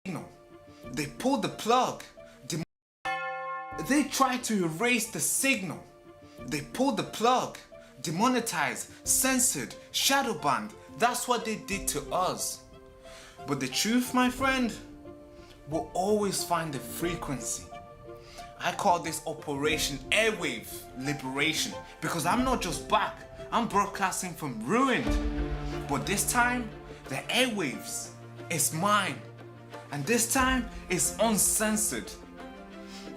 signal. They pulled the plug. They tried to erase the signal. They pulled the plug. Demonetized, censored, shadow banned. That's what they did to us. But the truth, my friend, will always find the frequency. I call this Operation Airwave Liberation because I'm not just back, I'm broadcasting from ruined. But this time, the airwaves is mine. And this time, it's uncensored.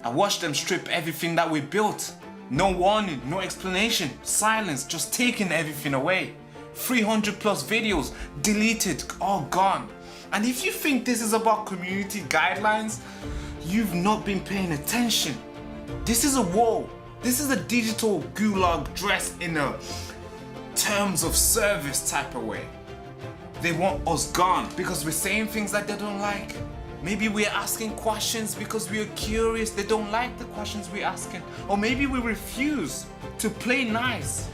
I watched them strip everything that we built. No warning, no explanation, silence, just taking everything away. 300 plus videos, deleted, all gone. And if you think this is about community guidelines, you've not been paying attention. This is a war. This is a digital gulag dressed in a terms of service type of way. They want us gone because we're saying things that they don't like. Maybe we're asking questions because we're curious, they don't like the questions we're asking. Or maybe we refuse to play nice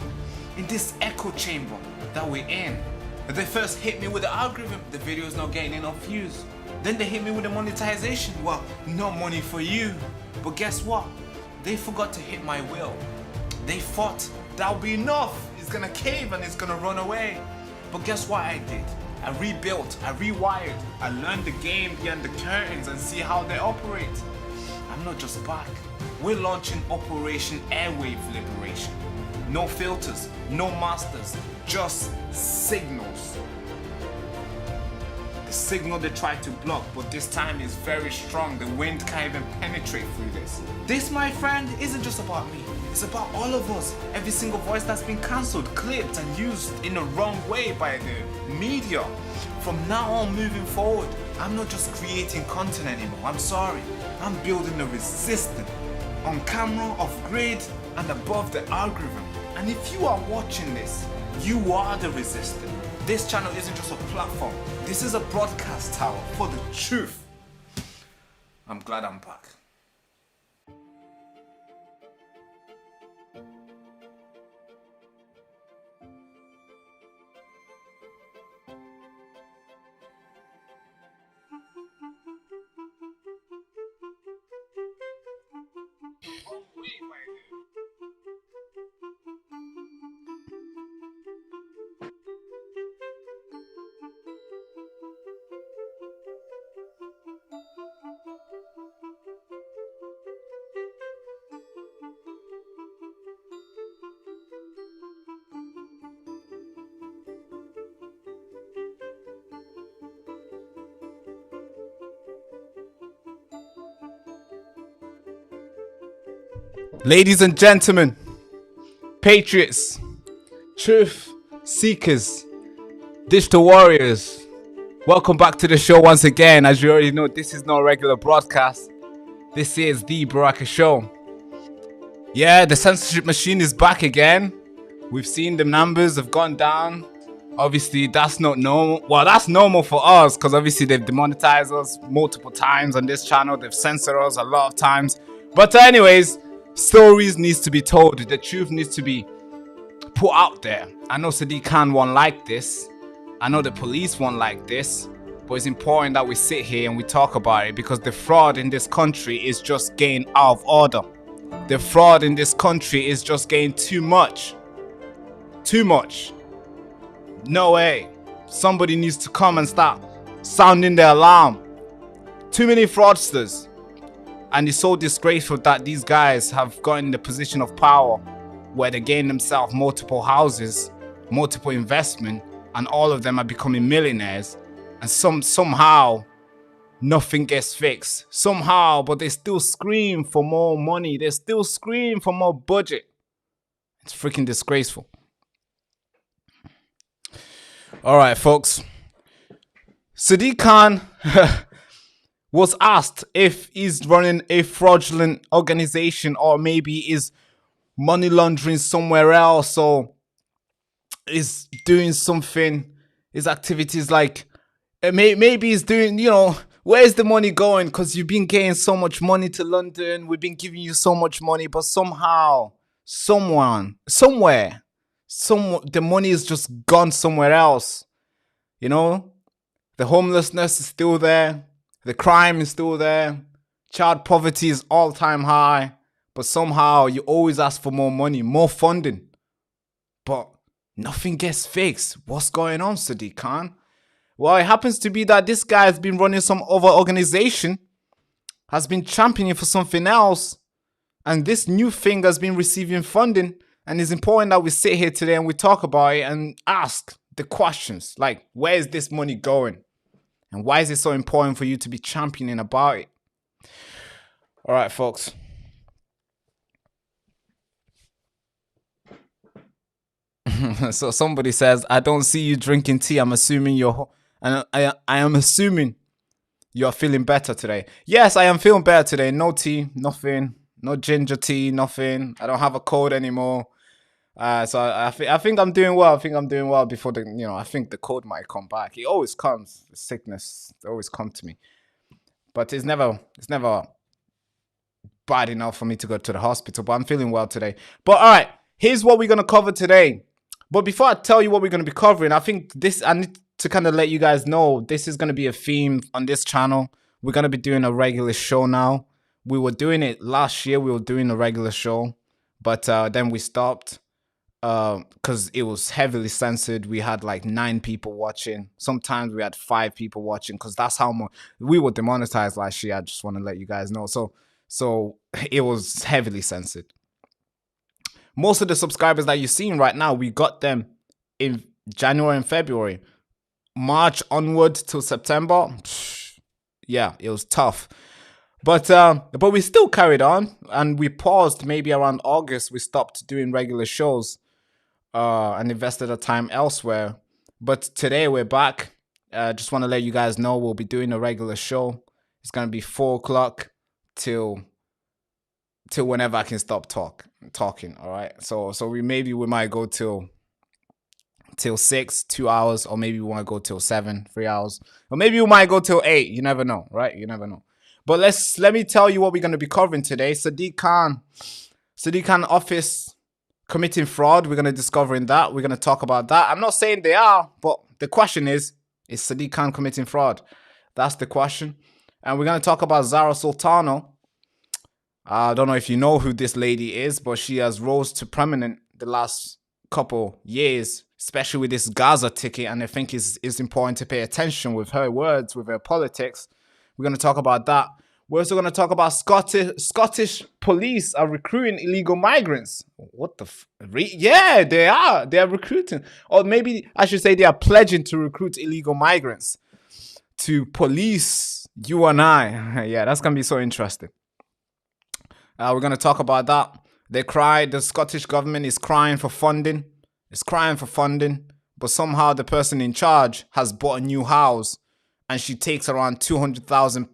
in this echo chamber that we're in. They first hit me with the algorithm, the video's not getting enough views. Then they hit me with the monetization, well, no money for you. But guess what? They forgot to hit my will. They thought that'll be enough, it's gonna cave and it's gonna run away. But guess what I did? I rebuilt, I rewired, I learned the game behind the curtains and see how they operate. I'm not just back. We're launching Operation Airwave Liberation. No filters, no masters, just signals. The signal they tried to block, but this time is very strong. The wind can't even penetrate through this. This, my friend, isn't just about me. It's about all of us. Every single voice that's been cancelled, clipped and used in the wrong way by the media. From now on moving forward, I'm not just creating content anymore. I'm sorry. I'm building a resistance. On camera, off grid, and above the algorithm. And if you are watching this, you are the resistance. This channel isn't just a platform. This is a broadcast tower for the truth. I'm glad I'm back. Ladies and gentlemen, patriots, truth seekers, digital warriors, welcome back to the show once again. As you already know, this is not a regular broadcast. This is the Baraka Show. Yeah, the censorship machine is back again. We've seen the numbers have gone down. Obviously, that's not normal. Well, that's normal for us because obviously they've demonetized us multiple times on this channel. They've censored us a lot of times. But anyways, stories needs to be told. The truth needs to be put out there. I know Sadiq won't like this. I know the police won't like this. But it's important that we sit here and we talk about it because the fraud in this country is just getting out of order. The fraud in this country is just getting too much. Too much. No way. Somebody needs to come and start sounding the alarm. Too many fraudsters. And it's so disgraceful that these guys have gotten in the position of power where they gain themselves multiple houses, multiple investment, and all of them are becoming millionaires. And somehow nothing gets fixed. Somehow, but they still scream for more money. They still scream for more budget. It's freaking disgraceful. All right, folks. Sadiq Khan was asked if he's running a fraudulent organization or maybe is money laundering somewhere else or is doing something, his activities like, maybe he's doing, where's the money going? Because you've been getting so much money to London, we've been giving you so much money, but somehow, somewhere, the money is just gone somewhere else. The homelessness is still there. The crime is still there. Child poverty is all-time high. But somehow you always ask for more money, more funding. But nothing gets fixed. What's going on, Sadiq Khan? Well, it happens to be that this guy has been running some other organization, has been championing for something else, and this new thing has been receiving funding. And it's important that we sit here today and we talk about it and ask the questions like, where is this money going? And why is it so important for you to be championing about it? All right, folks. So somebody says, I don't see you drinking tea. I'm assuming and I am assuming you're feeling better today. Yes, I am feeling better today. No tea, nothing. No ginger tea, nothing. I don't have a cold anymore. So I think I'm doing well. I think I'm doing well before I think the cold might come back. It always comes. The sickness always comes to me. But it's never bad enough for me to go to the hospital. But I'm feeling well today. But all right, here's what we're going to cover today. But before I tell you what we're going to be covering, I think I need to kind of let you guys know this is going to be a theme on this channel. We're going to be doing a regular show now. We were doing it last year. We were doing a regular show. But then we stopped because it was heavily censored. We had like 9 people watching. Sometimes we had 5 people watching because that's how much we were demonetized last year. I just want to let you guys know. So it was heavily censored. Most of the subscribers that you're seeing right now, we got them in January and February. March onward till September, yeah, it was tough. But we still carried on, and we paused maybe around August. We stopped doing regular shows and invested our time elsewhere. But today we're back. Just want to let you guys know we'll be doing a regular show. It's going to be 4 o'clock till whenever I can stop talking. All right. So we might go till 6, 2 hours, or maybe we want to go till 7, 3 hours, or maybe we might go till 8. You never know, right? You never know. But let me tell you what we're going to be covering today. Sadiq Khan office committing fraud. We're going to discovering that. We're going to talk about that. I'm not saying they are, but the question is Sadiq Khan committing fraud? That's the question. And we're going to talk about Zara Sultano. I don't know if you know who this lady is, but she has rose to prominent the last couple years, especially with this Gaza ticket. And I think it's important to pay attention with her words, with her politics. We're going to talk about that. We're also going to talk about Scottish police are recruiting illegal migrants. What the yeah, they are. They are recruiting. Or maybe I should say they are pledging to recruit illegal migrants to police you and I. Yeah, that's going to be so interesting. We're going to talk about that. The Scottish government is crying for funding. It's crying for funding. But somehow the person in charge has bought a new house and she takes around 200,000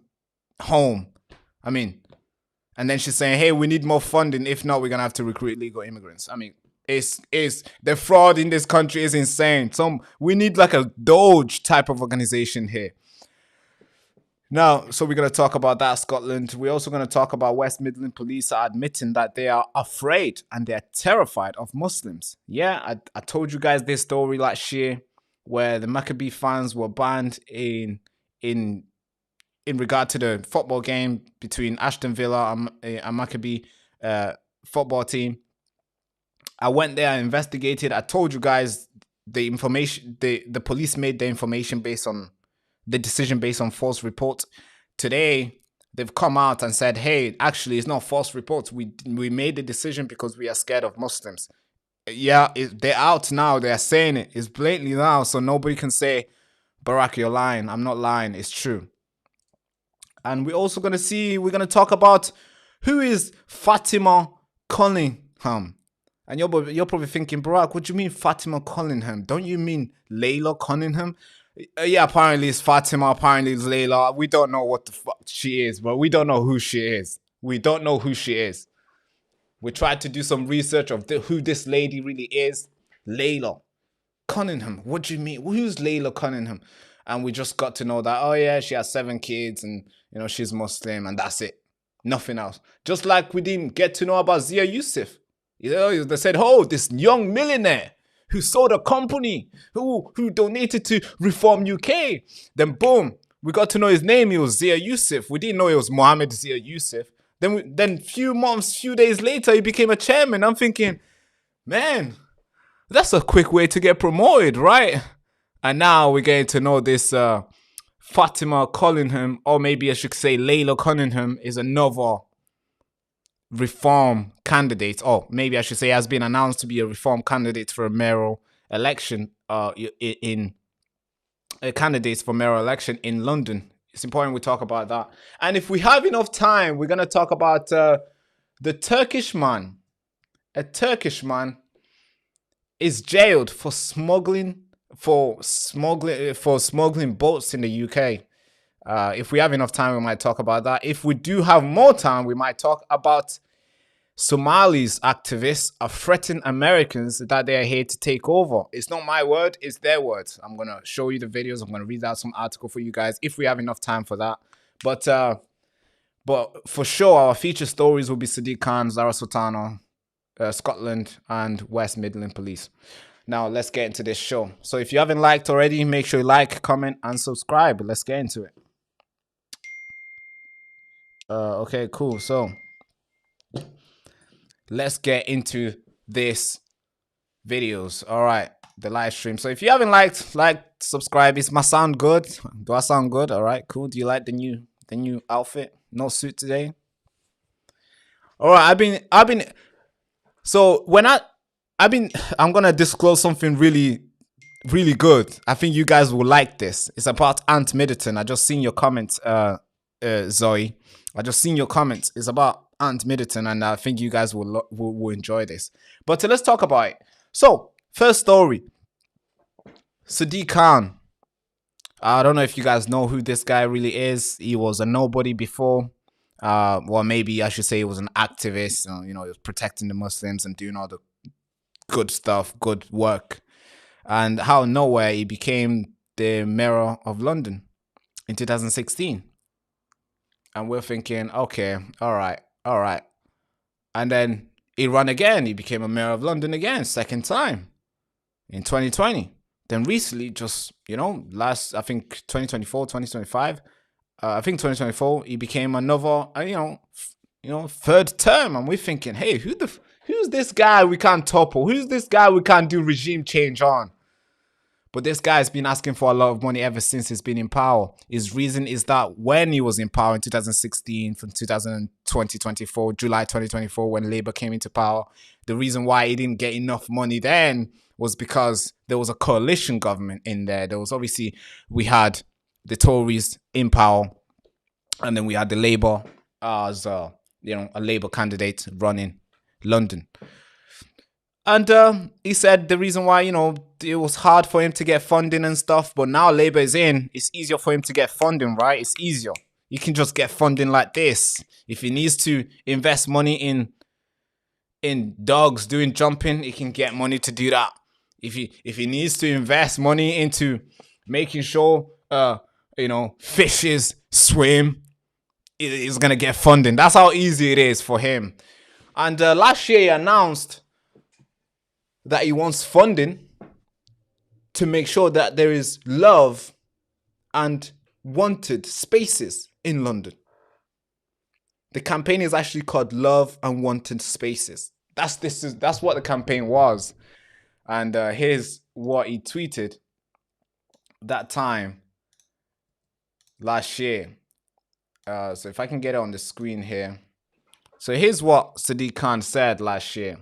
home. I mean, and then she's saying, hey, we need more funding. If not, we're going to have to recruit illegal immigrants. I mean, the fraud in this country is insane. We need like a Doge type of organization here. Now, so we're going to talk about that, Scotland. We're also going to talk about West Midland police are admitting that they are afraid and they're terrified of Muslims. Yeah, I told you guys this story last year where the Maccabee fans were banned in regard to the football game between Aston Villa and Maccabee football team. I went there, I investigated. I told you guys the information, the police made the decision based on false reports. Today, they've come out and said, hey, actually, it's not false reports. We made the decision because we are scared of Muslims. Yeah, they're out now. They're saying it. It's blatantly now. So nobody can say, Baraka, you're lying. I'm not lying. It's true. And we're also going to talk about who is Fatima Cunningham. And you're probably thinking, Barack, what do you mean Fatima Cunningham? Don't you mean Layla Cunningham? Yeah, apparently it's Fatima, apparently it's Layla. We don't know what the fuck she is, but we don't know who she is. We don't know who she is. We tried to do some research of who this lady really is. Layla Cunningham. What do you mean? Who's Layla Cunningham? And we just got to know that, oh yeah, she has 7 kids and, you know, she's Muslim and that's it. Nothing else. Just like we didn't get to know about Zia Yusuf. You know, they said, oh, this young millionaire who sold a company, who donated to Reform UK. Then boom, we got to know his name. He was Zia Yusuf. We didn't know it was Mohammed Zia Yusuf. Then few days later, he became a chairman. I'm thinking, man, that's a quick way to get promoted, right? And now we're getting to know this Fatima Cunningham, or maybe I should say Layla Cunningham, is another reform candidate, or maybe I should say has been announced to be a reform candidate for a mayoral election in a candidate for mayoral election in London. It's important we talk about that. And if we have enough time, we're going to talk about the Turkish man. A Turkish man is jailed for smuggling boats in the UK. If we have enough time, we might talk about that. If we do have more time, we might talk about Somalis activists are threatening Americans that they are here to take over. It's not my word, it's their words. I'm going to show you the videos. I'm going to read out some article for you guys if we have enough time for that. But for sure, our feature stories will be Sadiq Khan, Zara Sultana, Scotland, and West Midland Police. Now, let's get into this show. So if you haven't liked already, make sure you like, comment, and subscribe. Let's get into it. Okay, cool. So let's get into this videos. All right, the live stream. So if you haven't liked, subscribe. Is my sound good? Do I sound good? All right, cool. Do you like the new outfit? No suit today. All right, I've been. So when I'm gonna disclose something really good. I think you guys will like this. It's about Ant Middleton. I just seen your comments, Zoe. I just seen your comments. It's about Ant Middleton, and I think you guys will enjoy this. But let's talk about it. So, first story. Sadiq Khan. I don't know if you guys know who this guy really is. He was a nobody before. Well, maybe I should say he was an activist. You know, he was protecting the Muslims and doing all the good stuff, good work. And out of nowhere, he became the mayor of London in 2016. And we're thinking, okay, all right. And then he ran again. He became a mayor of London again, second time in 2020. Then recently, just, last, I think 2024, 2025, I think 2024, he became another, third term. And we're thinking, hey, who's this guy we can't topple? Who's this guy we can't do regime change on? But this guy's been asking for a lot of money ever since he's been in power. His reason is that when he was in power in 2016, from 2024, July 2024, when Labour came into power, the reason why he didn't get enough money then was because there was a coalition government in there. There was obviously, we had the Tories in power, and then we had the Labour as a Labour candidate running London. And he said the reason why, it was hard for him to get funding and stuff, but now Labour is in, it's easier for him to get funding, right? It's easier. You can just get funding like this. If he needs to invest money in dogs doing jumping, he can get money to do that. If he needs to invest money into making sure, fishes swim, he's going to get funding. That's how easy it is for him. And last year he announced that he wants funding to make sure that there is love and wanted spaces in London. The campaign is actually called Love and Wanted Spaces. That's what the campaign was. And here's what he tweeted that time last year. So if I can get it on the screen here. So here's what Sadiq Khan said last year.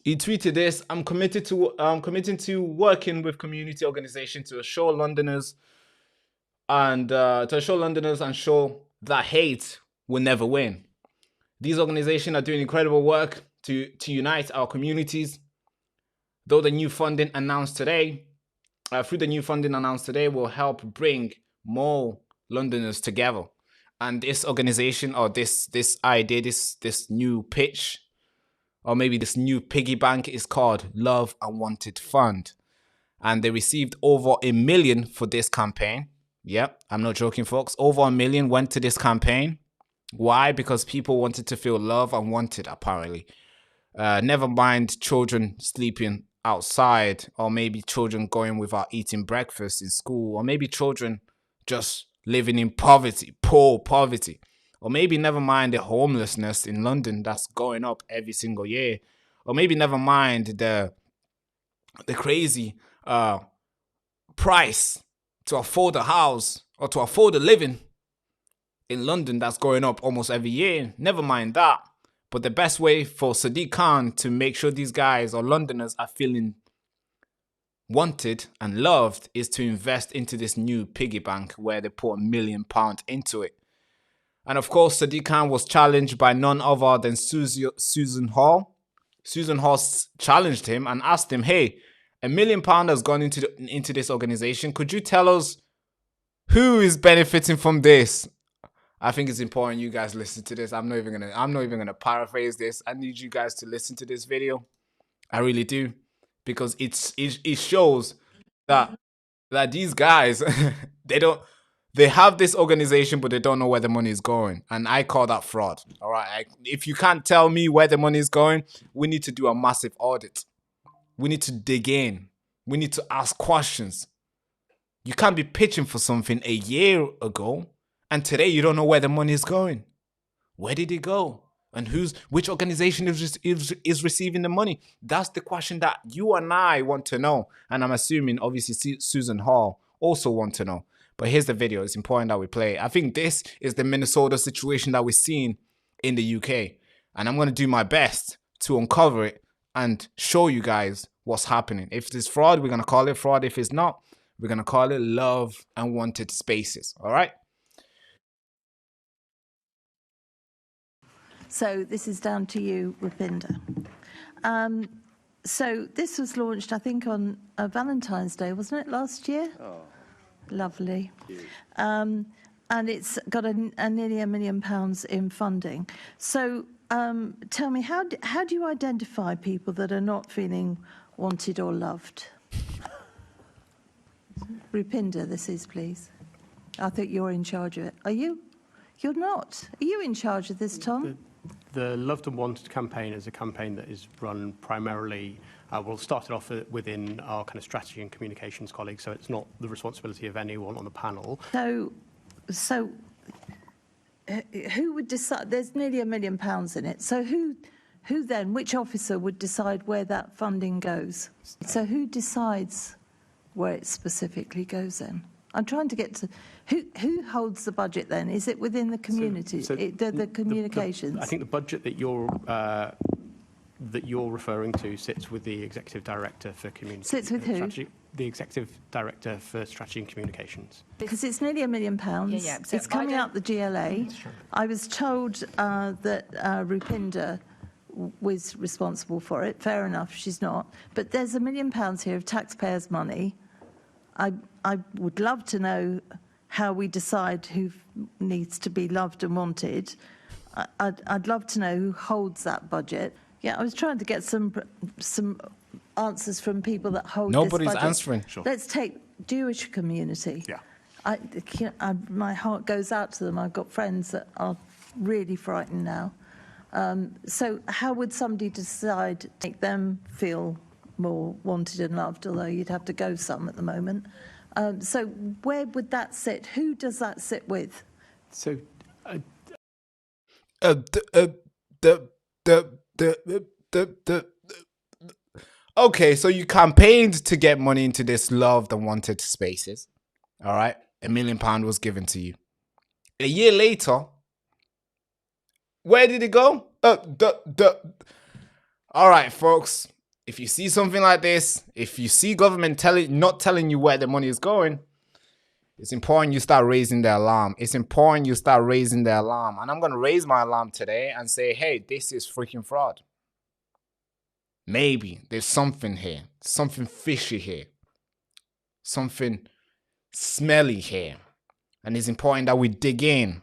He tweeted this: I'm committed to working with community organizations to assure Londoners and show that hate will never win. These organizations are doing incredible work to unite our communities. Through the new funding announced today, will help bring more Londoners together. And this organization, or this idea, this new pitch, or maybe this new piggy bank, is called Love and Wanted Fund. And they received over $1 million for this campaign. Yep, I'm not joking, folks. Over $1 million went to this campaign. Why? Because people wanted to feel loved and wanted, apparently. Never mind children sleeping outside, or maybe children going without eating breakfast in school, or maybe children just living in poverty, poor poverty, or maybe never mind the homelessness in London that's going up every single year, or maybe never mind the crazy price to afford a house or to afford a living in London that's going up almost every year. Never mind that. But the best way for Sadiq Khan to make sure these guys or Londoners are feeling wanted and loved is to invest into this new piggy bank where they put £1 million into it. And of course, Sadiq Khan was challenged by none other than Susan Hall. Susan Hall challenged him and asked him, hey, £1 million has gone into this organization. Could you tell us who is benefiting from this? I think it's important you guys listen to this. I'm not even gonna paraphrase this. I need you guys to listen to this video. I really do, because it shows that these guys they have this organization, but they don't know where the money is going, and I call that fraud. All right, if you can't tell me where the money is going, we need to do a massive audit. We need to dig in. We need to ask questions. You can't be pitching for something a year ago, and today you don't know where the money is going. Where did it go? And which organization is receiving the money? That's the question that you and I want to know. And I'm assuming, obviously, Susan Hall also want to know. But here's the video. It's important that we play it. I think this is the Minnesota situation that we're seeing in the UK. And I'm going to do my best to uncover it and show you guys what's happening. If it's fraud, we're going to call it fraud. If it's not, we're going to call it love and wanted spaces. All right? So this is down to you, Rupinder. So this was launched, I think, on Valentine's Day, wasn't it, last year? Oh, lovely. And it's got nearly £1 million in funding. So tell me, how do you identify people that are not feeling wanted or loved? Rupinder, this is, please. I think you're in charge of it. Are you? You're not. Are you in charge of this, Tom? The Loved and Wanted campaign is a campaign that is run primarily, we'll start it off within our kind of strategy and communications colleagues, so it's not the responsibility of anyone on the panel. So who would decide? There's nearly £1 million in it. So who then, which officer would decide where that funding goes? So who decides where it specifically goes then? I'm trying to get to who holds the budget then? Is it within the community, the communications? I think the budget that you're referring to sits with the Executive Director for Community. Sits with who? Strategy, the Executive Director for Strategy and Communications. Because it's nearly £1 million. Yeah. So it's coming out the GLA. I was told that Rupinder was responsible for it. Fair enough, she's not. But there's £1 million here of taxpayers' money. I would love to know how we decide who needs to be loved and wanted. I'd love to know who holds that budget. Yeah, I was trying to get some answers from people that hold Nobody's this budget. answering. Sure. Let's take Jewish community. Yeah. My heart goes out to them. I've got friends that are really frightened now. So how would somebody decide to make them feel more wanted and loved, although you'd have to go some at the moment? So where would that sit? Who does that sit with? So, Okay, so you campaigned to get money into this loved and wanted spaces. All right, £1 million was given to you. A year later, where did it go? All right, folks. If you see something like this, if you see government not telling you where the money is going, it's important you start raising the alarm. It's important you start raising the alarm. And I'm going to raise my alarm today and say, hey, this is freaking fraud. Maybe there's something here, something fishy here, something smelly here. And it's important that we dig in.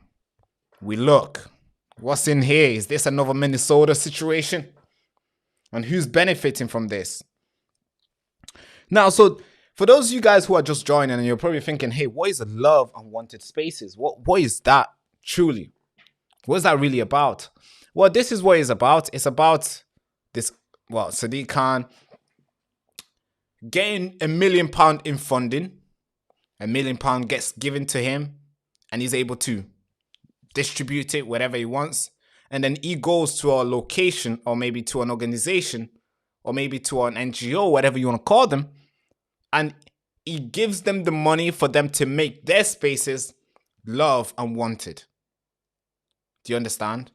We look. What's in here? Is this another Minnesota situation? And who's benefiting from this? Now, so for those of you guys who are just joining and you're probably thinking, hey, what is love and wanted spaces? What is that truly? What is that really about? Well, this is what it's about. It's about this, Sadiq Khan getting £1 million in funding. £1 million gets given to him and he's able to distribute it wherever he wants. And then he goes to a location or maybe to an organization or maybe to an NGO, whatever you want to call them. And he gives them the money for them to make their spaces loved and wanted. Do you understand?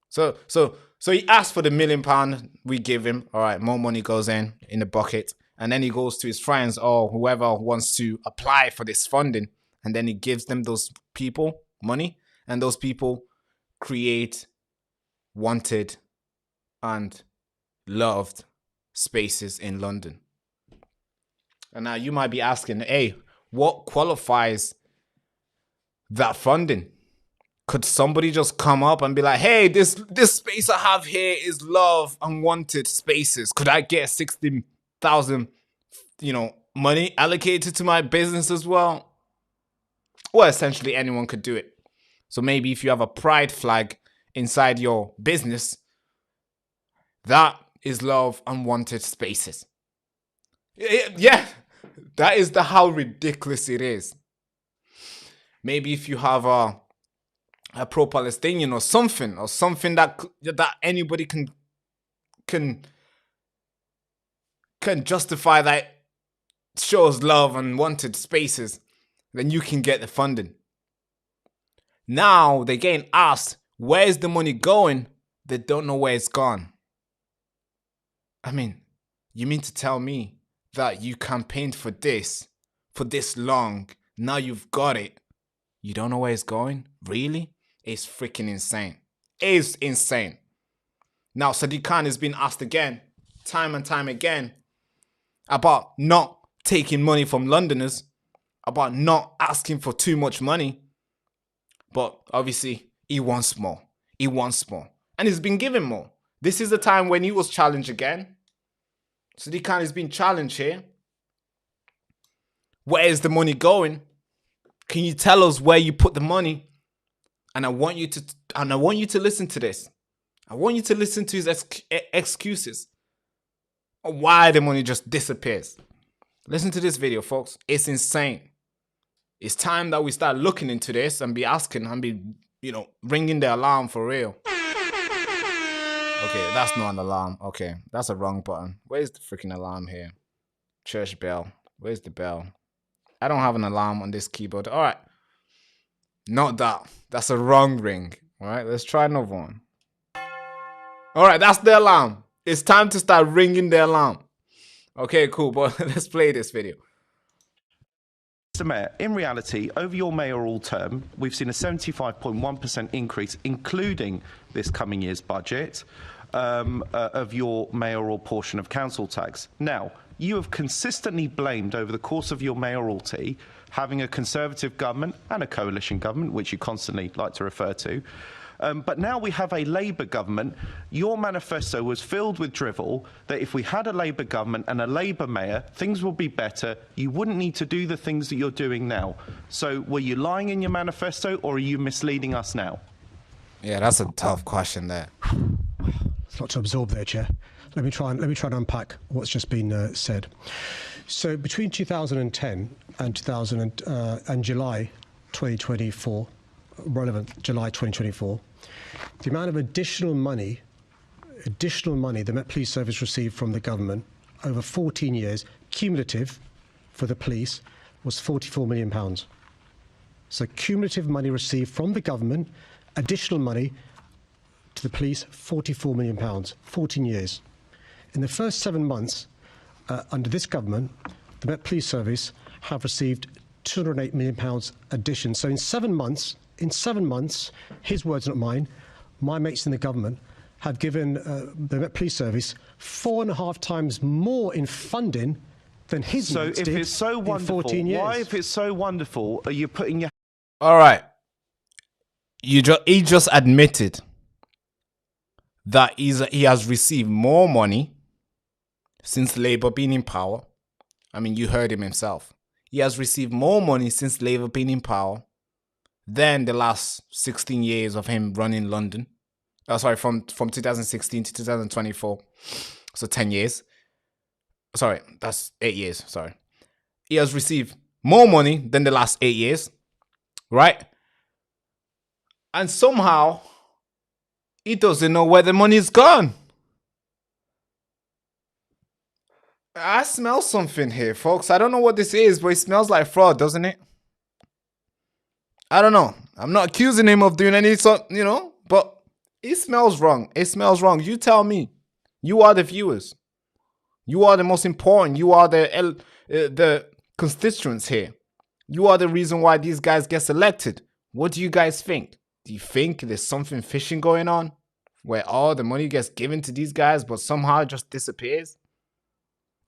So he asked for the £1 million. We give him. All right, more money goes in the bucket. And then he goes to his friends or whoever wants to apply for this funding. And then he gives them those people money. And those people create wanted and loved spaces in London. And now you might be asking, hey, what qualifies that funding? Could somebody just come up and be like, hey, this space I have here is love and wanted spaces. Could I get 60,000, money allocated to my business as well? Well, essentially anyone could do it. So maybe if you have a pride flag inside your business, that is love and wanted spaces. Yeah, that is how ridiculous it is. Maybe if you have a pro-Palestinian or something that anybody can justify that shows love and wanted spaces, then you can get the funding. Now they're getting asked, where's the money going? They don't know where it's gone. I mean, you mean to tell me that you campaigned for this long, now you've got it, you don't know where it's going? Really? It's freaking insane. It's insane. Now, Sadiq Khan has been asked again, time and time again, about not taking money from Londoners, about not asking for too much money. But obviously, he wants more. He wants more. And he's been given more. This is the time when he was challenged again. Sadiq Khan has been challenged here. Where is the money going? Can you tell us where you put the money? And I want you to listen to this. I want you to listen to his excuses on why the money just disappears. Listen to this video, folks. It's insane. It's time that we start looking into this and be asking and be, ringing the alarm for real. Okay, that's not an alarm. Okay, that's a wrong button. Where's the freaking alarm here? Church bell. Where's the bell? I don't have an alarm on this keyboard. All right. Not that. That's a wrong ring. All right, let's try another one. All right, that's the alarm. It's time to start ringing the alarm. Okay, cool, but let's play this video. Mr. Mayor, in reality, over your mayoral term, we've seen a 75.1% increase, including this coming year's budget, of your mayoral portion of council tax. Now, you have consistently blamed over the course of your mayoralty having a Conservative government and a coalition government, which you constantly like to refer to. But now we have a Labour government. Your manifesto was filled with drivel that if we had a Labour government and a Labour mayor, things would be better. You wouldn't need to do the things that you're doing now. So were you lying in your manifesto or are you misleading us now? Yeah, that's a tough question there. It's a lot to absorb there, Chair. Let me try and unpack what's just been said. So between 2010 and July 2024, relevant July 2024, the amount of additional money the Met Police Service received from the government over 14 years, cumulative for the police, was £44 million. So cumulative money received from the government, additional money to the police, £44 million, 14 years. In the first 7 months under this government, the Met Police Service have received £208 million addition. So in 7 months, his words, not mine, my mates in the government have given the Met Police Service 4.5 times more in funding than his mates did. So if it's so wonderful, 14 years. Why, if it's so wonderful, are you putting your... All right. He just admitted that he has received more money since Labour being in power. I mean, you heard him himself. He has received more money since Labour being in power than the last 16 years of him running London. Oh, sorry, from 2016 to 2024. So 10 years. Sorry, that's 8 years. Sorry. He has received more money than the last 8 years, right? And somehow he doesn't know where the money's gone. I smell something here, folks. I don't know what this is, but it smells like fraud, doesn't it? I don't know. I'm not accusing him of doing any sort, but it smells wrong. It smells wrong. You tell me. You are the viewers. You are the most important. You are the constituents here. You are the reason why these guys get elected. What do you guys think? Do you think there's something fishy going on where all the money gets given to these guys but somehow it just disappears?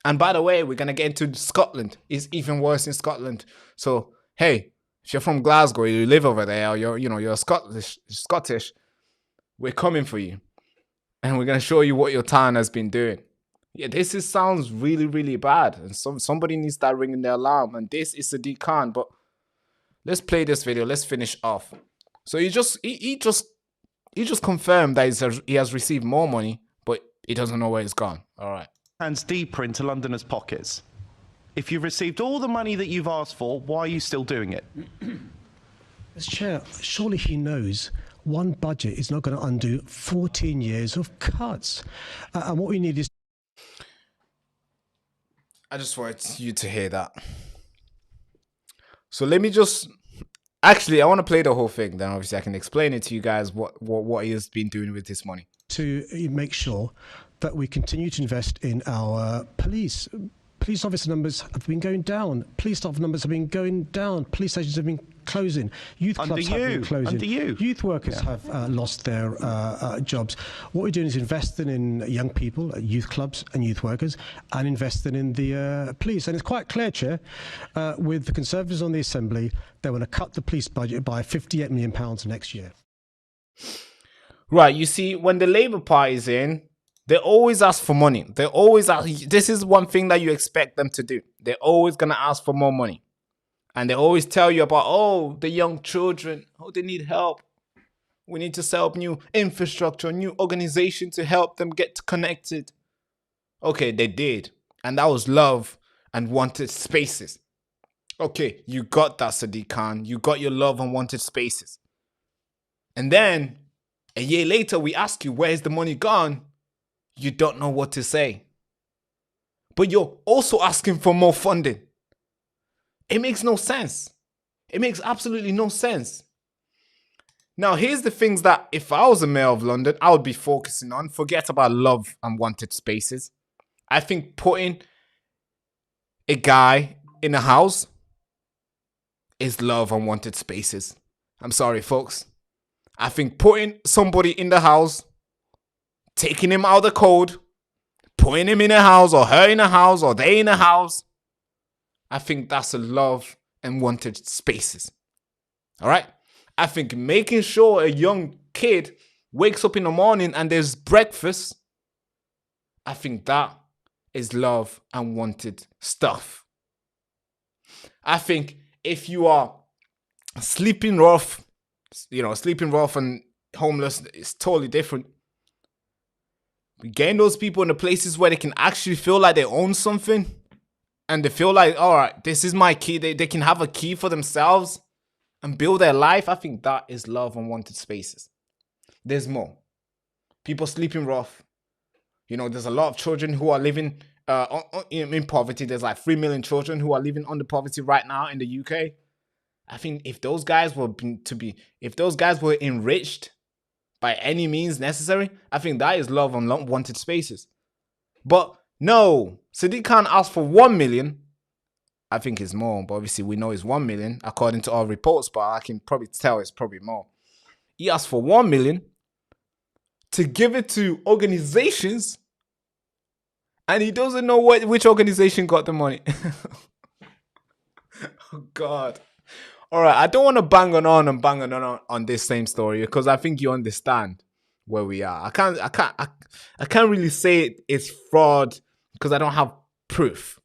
And by the way, we're going to get into Scotland. It's even worse in Scotland. So, hey, if you're from Glasgow, you live over there, or you're Scottish, we're coming for you. And we're going to show you what your town has been doing. Yeah, sounds really, really bad. And somebody needs to start ringing their alarm. And this is Sadiq Khan. But let's play this video. Let's finish off. So he just confirmed that he has received more money, but he doesn't know where it's gone. All right. Hands deeper into Londoners' pockets. If you've received all the money that you've asked for, why are you still doing it? Mr. Chair, surely he knows one budget is not going to undo 14 years of cuts. And what we need is... I just wanted you to hear that. So let me just... Actually, I want to play the whole thing. Then obviously I can explain it to you guys what he has been doing with this money. To make sure that we continue to invest in our police. Police officer numbers have been going down. Police staff numbers have been going down. Police stations have been closing. Youth clubs have been closing. Under you. Youth workers have lost their jobs. What we're doing is investing in young people, youth clubs and youth workers, and investing in the police. And it's quite clear, Chair, with the Conservatives on the Assembly, they want to cut the police budget by £58 million next year. Right, you see, when the Labour Party is in, they always ask for money. They always ask. This is one thing that you expect them to do. They're always going to ask for more money. And they always tell you about, oh, the young children, oh, they need help. We need to set up new infrastructure, new organization to help them get connected. Okay, they did. And that was love and wanted spaces. Okay, you got that, Sadiq Khan. You got your love and wanted spaces. And then, a year later, we ask you, where's the money gone? You don't know what to say. But you're also asking for more funding. It makes no sense. It makes absolutely no sense. Now, here's the things that if I was a mayor of London, I would be focusing on. Forget about love and wanted spaces. I think putting a guy in a house is love and wanted spaces. I'm sorry, folks. I think putting somebody in the house, taking him out of the code, putting him in a house or her in a house or they in a house, I think that's a love and wanted spaces. All right? I think making sure a young kid wakes up in the morning and there's breakfast, I think that is love and wanted stuff. I think if you are sleeping rough, sleeping rough and homeless is totally different. Getting those people in the places where they can actually feel like they own something and they feel like, all right, this is my key. They can have a key for themselves and build their life. I think that is love and wanted spaces. There's more. People sleeping rough. There's a lot of children who are living in poverty. There's like 3 million children who are living under poverty right now in the UK. I think if those guys were enriched by any means necessary, I think that is love and wanted spaces. But no, Sadiq Khan asked for 1 million. I think it's more, but obviously we know it's 1 million according to our reports, but I can probably tell it's probably more. He asked for 1 million to give it to organizations, and he doesn't know which organization got the money. Oh God. All right, I don't want to bang on this same story because I think you understand where we are. I can't really say it's fraud because I don't have proof.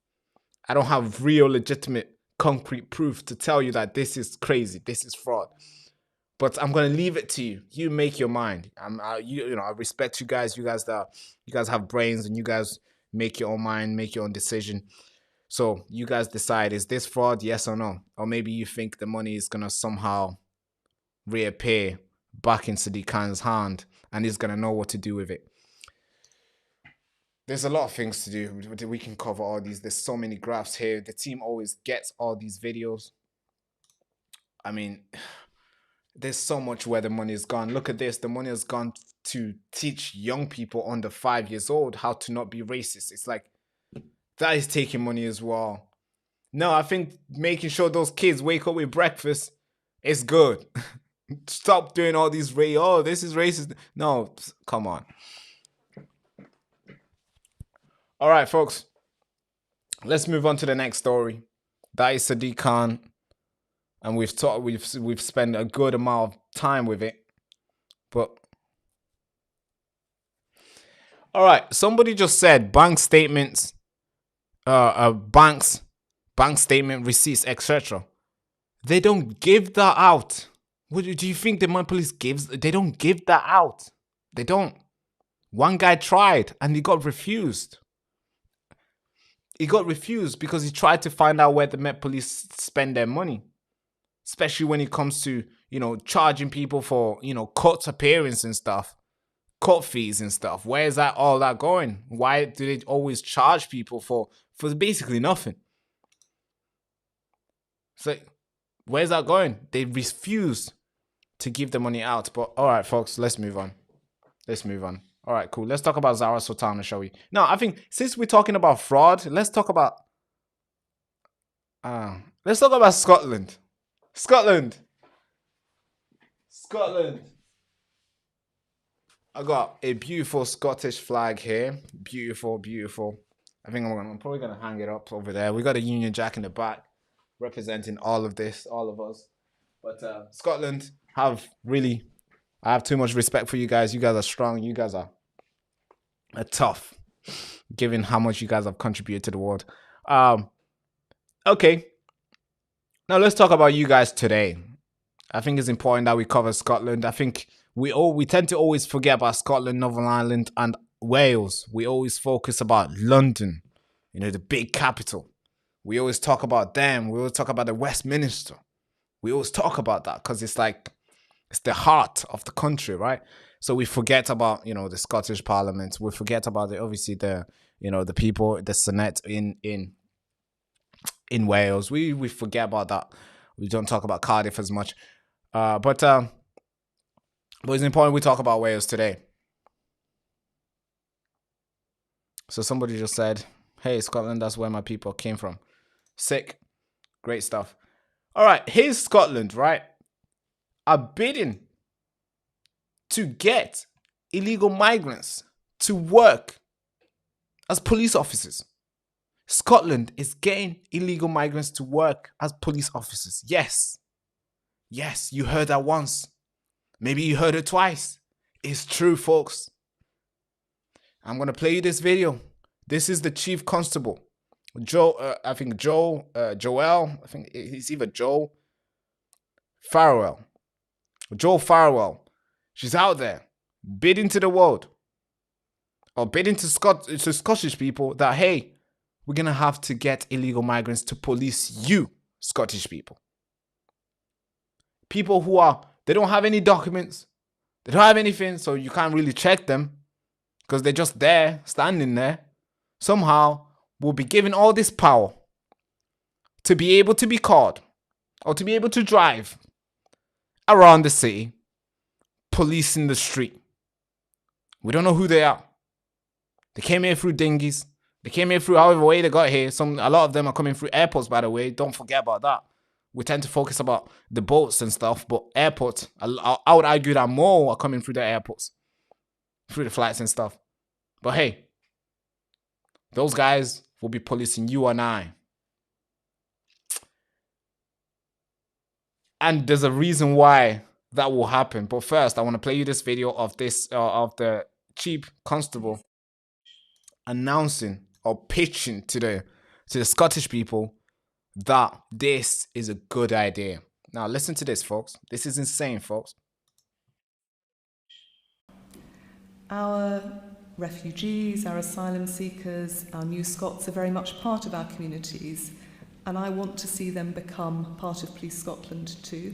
I don't have real, legitimate, concrete proof to tell you that this is crazy, this is fraud. But I'm gonna leave it to you. You make your mind. I respect you guys. You guys have brains, and you guys make your own mind, make your own decision. So you guys decide, is this fraud, yes or no? Or maybe you think the money is going to somehow reappear back in Sadiq Khan's hand and he's going to know what to do with it. There's a lot of things to do. We can cover all these. There's so many graphs here. The team always gets all these videos. I mean, there's so much where the money is gone. Look at this. The money has gone to teach young people under 5 years old how to not be racist. It's like, that is taking money as well. No, I think making sure those kids wake up with breakfast is good. Stop doing all these oh, this is racist. No, come on. All right, folks. Let's move on to the next story. That is Sadiq Khan, and we've spent a good amount of time with it. But all right, somebody just said bank statements, bank statement receipts, etc. They don't give that out. What do you think the money police gives? They don't give that out. They don't. One guy tried and he got refused. He got refused because he tried to find out where the Met Police spend their money. Especially when it comes to, charging people for, court appearance and stuff. Court fees and stuff. Where is all that going? Why do they always charge people for basically nothing? It's like, where's that going? They refuse to give the money out. But all right, folks, let's move on. All right, cool. Let's talk about Zara Sultana, shall we? No, I think since we're talking about fraud, let's talk about Scotland. Scotland. I got a beautiful Scottish flag here. Beautiful, beautiful. I think I'm probably gonna hang it up over there. We got a Union Jack in the back representing all of this, all of us. But Scotland I have too much respect for you guys. You guys are strong. You guys are tough, given how much you guys have contributed to the world. Okay. Now let's talk about you guys today. I think it's important that we cover Scotland. I think we tend to always forget about Scotland, Northern Ireland, and Wales. We always focus about London, the big capital. We always talk about them. We always talk about the Westminster. We always talk about that because it's the heart of the country, right? So we forget about, the Scottish Parliament. We forget about the people, the Senate in Wales. We forget about that. We don't talk about Cardiff as much. But it's important we talk about Wales today. So somebody just said, hey, Scotland, that's where my people came from. Sick. Great stuff. All right, here's Scotland, right? Are bidding to get illegal migrants to work as police officers. Scotland is getting illegal migrants to work as police officers. Yes. Yes, you heard that once. Maybe you heard it twice. It's true, folks. I'm going to play you this video. This is the Chief Constable. Joel, I think he's either Joel Farrell. Joel Farrell. She's out there bidding to the world, or bidding to Scottish people that, hey, we're going to have to get illegal migrants to police you, Scottish people. People they don't have any documents. They don't have anything, so you can't really check them because they're just there, standing there. Somehow, we'll be given all this power to be able to be caught or to be able to drive around the city, policing the street. We don't know who they are. They came here through dinghies. They came here through however way they got here. A lot of them are coming through airports, by the way. Don't forget about that. We tend to focus about the boats and stuff, but airports, I would argue that more are coming through the airports, through the flights and stuff. But hey, those guys will be policing you and I. And there's a reason why that will happen. But first, I want to play you this video of of the Chief Constable announcing or pitching to the Scottish people that this is a good idea. Now listen to this, folks. This is insane, folks. Our refugees, our asylum seekers, our new Scots are very much part of our communities, and I want to see them become part of Police Scotland too.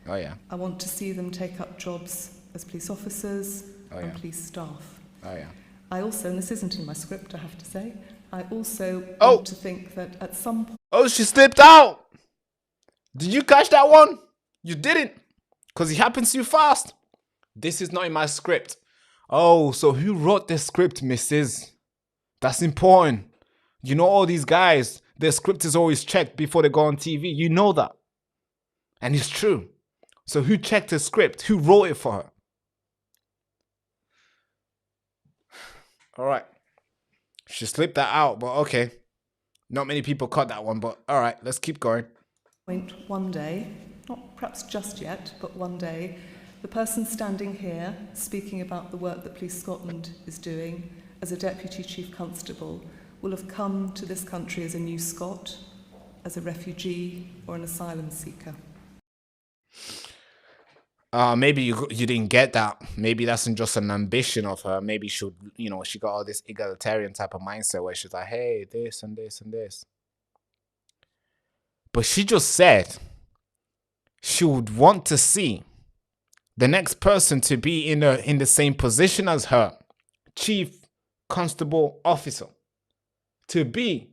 Oh yeah. I want to see them take up jobs as police officers and police staff. Oh yeah. I also, and this isn't in my script, I have to say, I also want to think that at some point... Oh, she slipped out! Did you catch that one? You didn't, because it happens too fast. This is not in my script. Oh, so who wrote the script, missus? That's important. You know all these guys, their script is always checked before they go on TV. You know that. And it's true. So who checked the script? Who wrote it for her? All right. She slipped that out, but okay. Not many people caught that one, but all right, let's keep going. One day, not perhaps just yet, but one day, the person standing here speaking about the work that Police Scotland is doing as a Deputy Chief Constable will have come to this country as a new Scot, as a refugee or an asylum seeker. Maybe you didn't get that. Maybe that's just an ambition of her. Maybe she got all this egalitarian type of mindset where she's like, hey, this and this and this. But she just said she would want to see the next person to be in the same position as her, Chief Constable Officer, to be,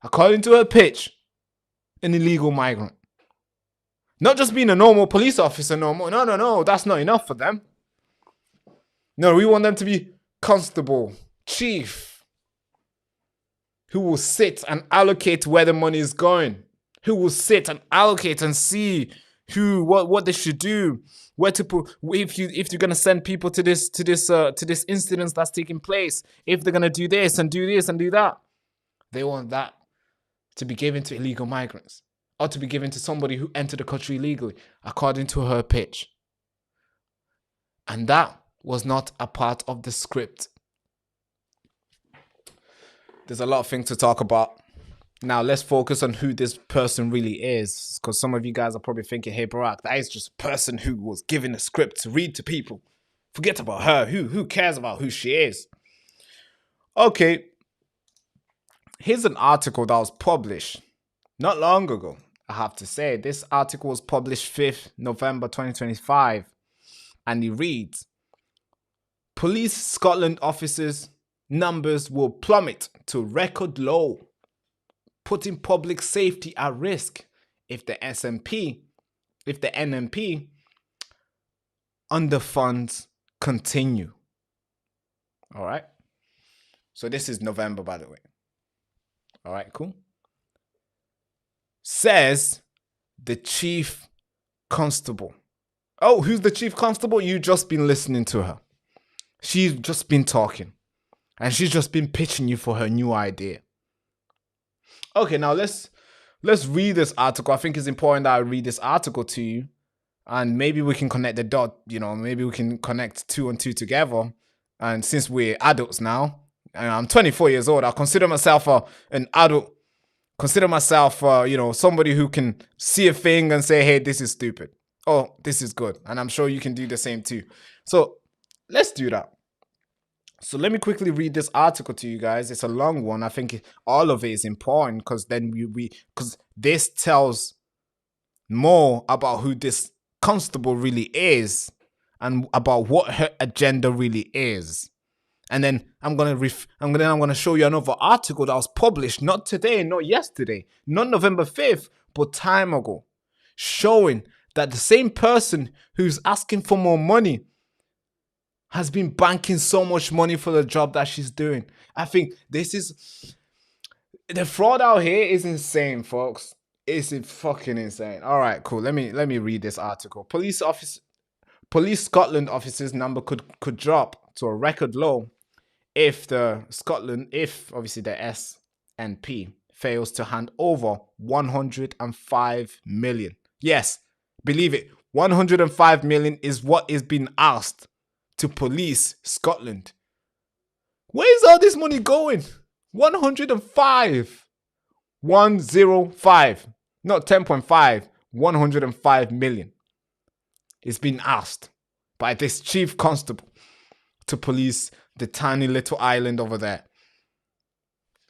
according to her pitch, an illegal migrant. Not just being a normal police officer no more. No, that's not enough for them. No, we want them to be constable, chief, who will sit and allocate where the money is going, who will sit and allocate and see what they should do, where to put, if you're gonna send people to this incident that's taking place, if they're gonna do this and do that. They want that to be given to illegal migrants, or to be given to somebody who entered the country illegally, according to her pitch. And that was not a part of the script. There's a lot of things to talk about. Now, let's focus on who this person really is, because some of you guys are probably thinking, hey, Barak, that is just a person who was given a script to read to people. Forget about her. Who cares about who she is? Okay. Here's an article that was published not long ago. I have to say, this article was published 5th November 2025, and it reads, Police Scotland officers' numbers will plummet to record low, putting public safety at risk if the NMP underfunds continue. All right. So this is November, by the way. All right, cool. Says the Chief Constable. Oh, who's the Chief Constable? You've just been listening to her. She's just been talking. And she's just been pitching you for her new idea. Okay, now let's read this article. I think it's important that I read this article to you. And maybe we can connect the dot, maybe we can connect 2 and 2 together. And since we're adults now, and I'm 24 years old, I consider myself an adult. Consider myself, somebody who can see a thing and say, hey, this is stupid. Oh, this is good. And I'm sure you can do the same too. So let's do that. So let me quickly read this article to you guys. It's a long one. I think all of it is important because then because this tells more about who this constable really is and about what her agenda really is. And then I'm gonna show you another article that was published not today, not yesterday, not November 5th, but time ago, showing that the same person who's asking for more money has been banking so much money for the job that she's doing. I think the fraud out here is insane, folks. It's fucking insane. All right, cool. Let me read this article. Police Scotland officers' number could drop to a record low if obviously the SNP fails to hand over 105 million. Yes, believe it, 105 million is what is being asked to Police Scotland. Where is all this money going? 105. 105. Not 10.5. 105 million. It's been asked by this Chief Constable to police the tiny little island over there.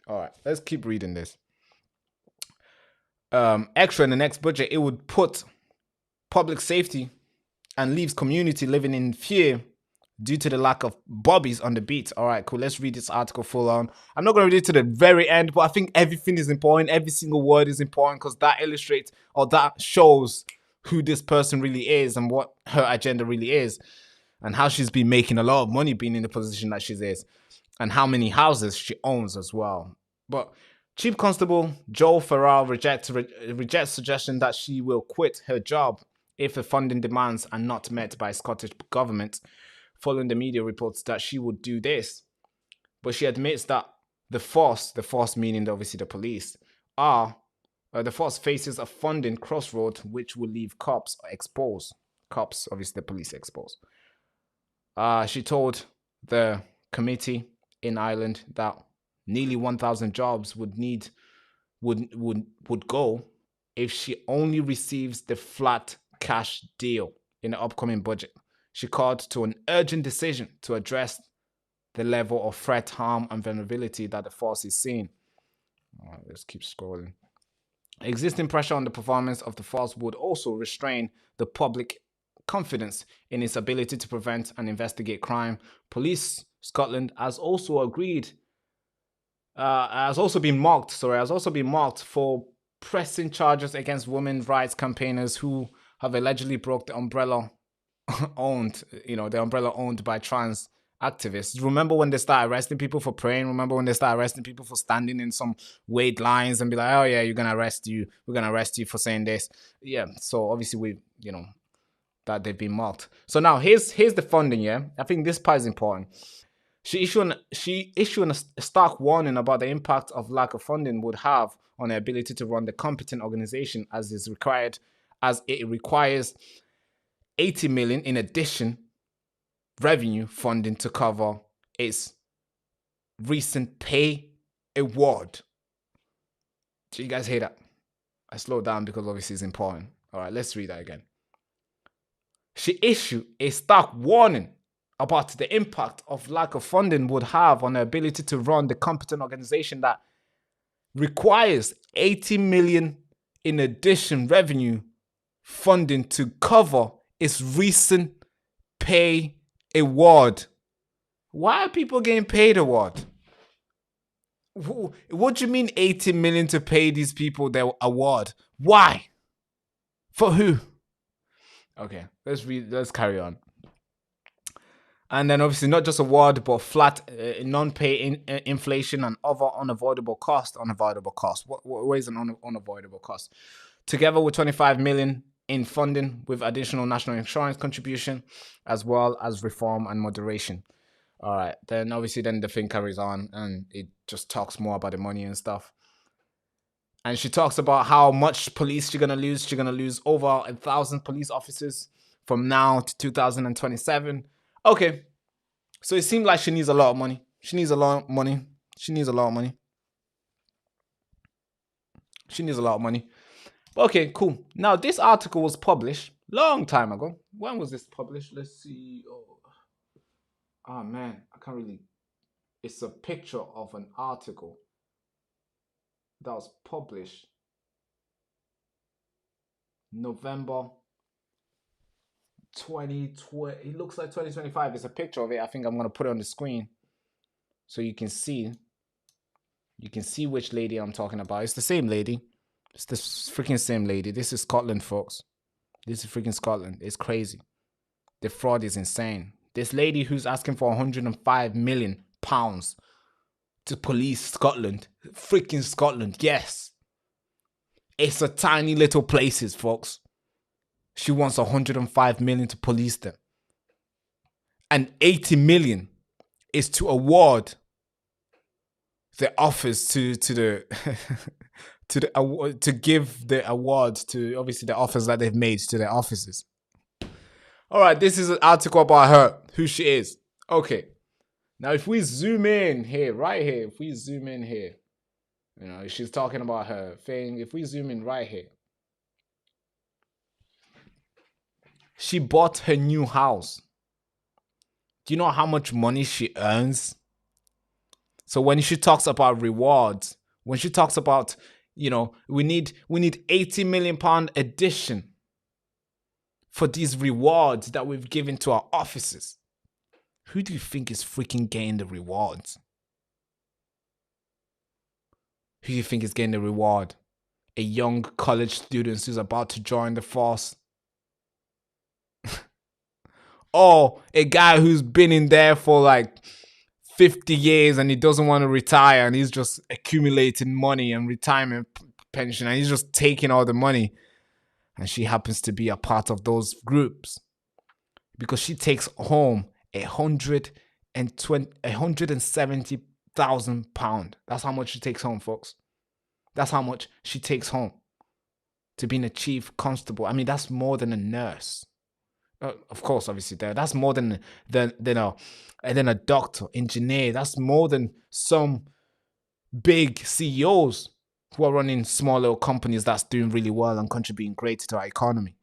All right, let's keep reading this. Extra in the next budget, it would put public safety and leaves community living in fear due to the lack of bobbies on the beat. All right, cool. Let's read this article full on. I'm not going to read it to the very end, but I think everything is important. Every single word is important because that illustrates or that shows who this person really is and what her agenda really is and how she's been making a lot of money being in the position that she is and how many houses she owns as well. But Chief Constable Joe Farrell rejects suggestion that she will quit her job if the funding demands are not met by Scottish government, following the media reports that she would do this. But she admits that the force meaning obviously the police, the force faces a funding crossroad which will leave cops exposed. Cops, obviously the police exposed. She told the committee in Ireland that nearly 1,000 jobs would go if she only receives the flat cash deal in the upcoming budget. She called to an urgent decision to address the level of threat, harm, and vulnerability that the force is seeing. All right, let's keep scrolling. Existing pressure on the performance of the force would also restrain the public confidence in its ability to prevent and investigate crime. Police Scotland has also been mocked for pressing charges against women's rights campaigners who have allegedly broke the umbrella owned by trans activists. Remember when they start arresting people for praying? Remember when they start arresting people for standing in some wait lines and be like, oh yeah, we're gonna arrest you for saying this. Yeah, so obviously that they've been mocked. So now here's the funding. Yeah, I think this part is important. She issued a stark warning about the impact of lack of funding would have on her ability to run the competent organization as it requires 80 million in addition revenue funding to cover its recent pay award. Do you guys hear that? I slowed down because obviously it's important. All right, let's read that again. She issued a stark warning about the impact of lack of funding would have on her ability to run the competent organization that requires 80 million in addition revenue funding to cover its recent pay award. Why are people getting paid award? What do you mean 80 million to pay these people their award? Why? For who? Okay, let's carry on. And then obviously not just award, but flat non-pay inflation and other unavoidable cost. What is an unavoidable cost? Together with 25 million in funding with additional national insurance contribution, as well as reform and moderation. All right, then obviously then the thing carries on and it just talks more about the money and stuff. And she talks about how much police she's going to lose. She's going to lose over 1,000 police officers from now to 2027. Okay, so it seems like she needs a lot of money. Okay, cool. Now, this article was published long time ago. When was this published? Let's see. Oh man, I can't really. It's a picture of an article that was published November 2020. It looks like 2025. It's a picture of it. I think I'm gonna put it on the screen so you can see. You can see which lady I'm talking about. It's the same lady. It's the freaking same lady. This is Scotland, folks. This is freaking Scotland. It's crazy. The fraud is insane. This lady who's asking for 105 million pounds to police Scotland. Freaking Scotland, yes. It's a tiny little places, folks. She wants 105 million to police them. And 80 million is to award the offers to the to give the award to obviously the offers that they've made to their officers. All right, this is an article about her, who she is. Okay. Now, if we zoom in here, right here, if we zoom in here, you know, she's talking about her thing. If we zoom in right here, she bought her new house Do you know how much money she earns? So when she talks about rewards, when she talks about, you know, we need 80 million pound addition for these rewards that we've given to our officers. Who do you think is freaking getting the rewards? Who do you think is getting the reward? A young college student who's about to join the force? Or a guy who's been in there for like 50 years and he doesn't want to retire and he's just accumulating money and retirement pension and he's just taking all the money, and she happens to be a part of those groups because she takes home £170,000. That's how much she takes home, folks. That's how much she takes home to being a chief constable. I mean, that's more than a nurse. Of course, obviously, that's more than a doctor, engineer. That's more than some big CEOs who are running small little companies that's doing really well and contributing great to our economy.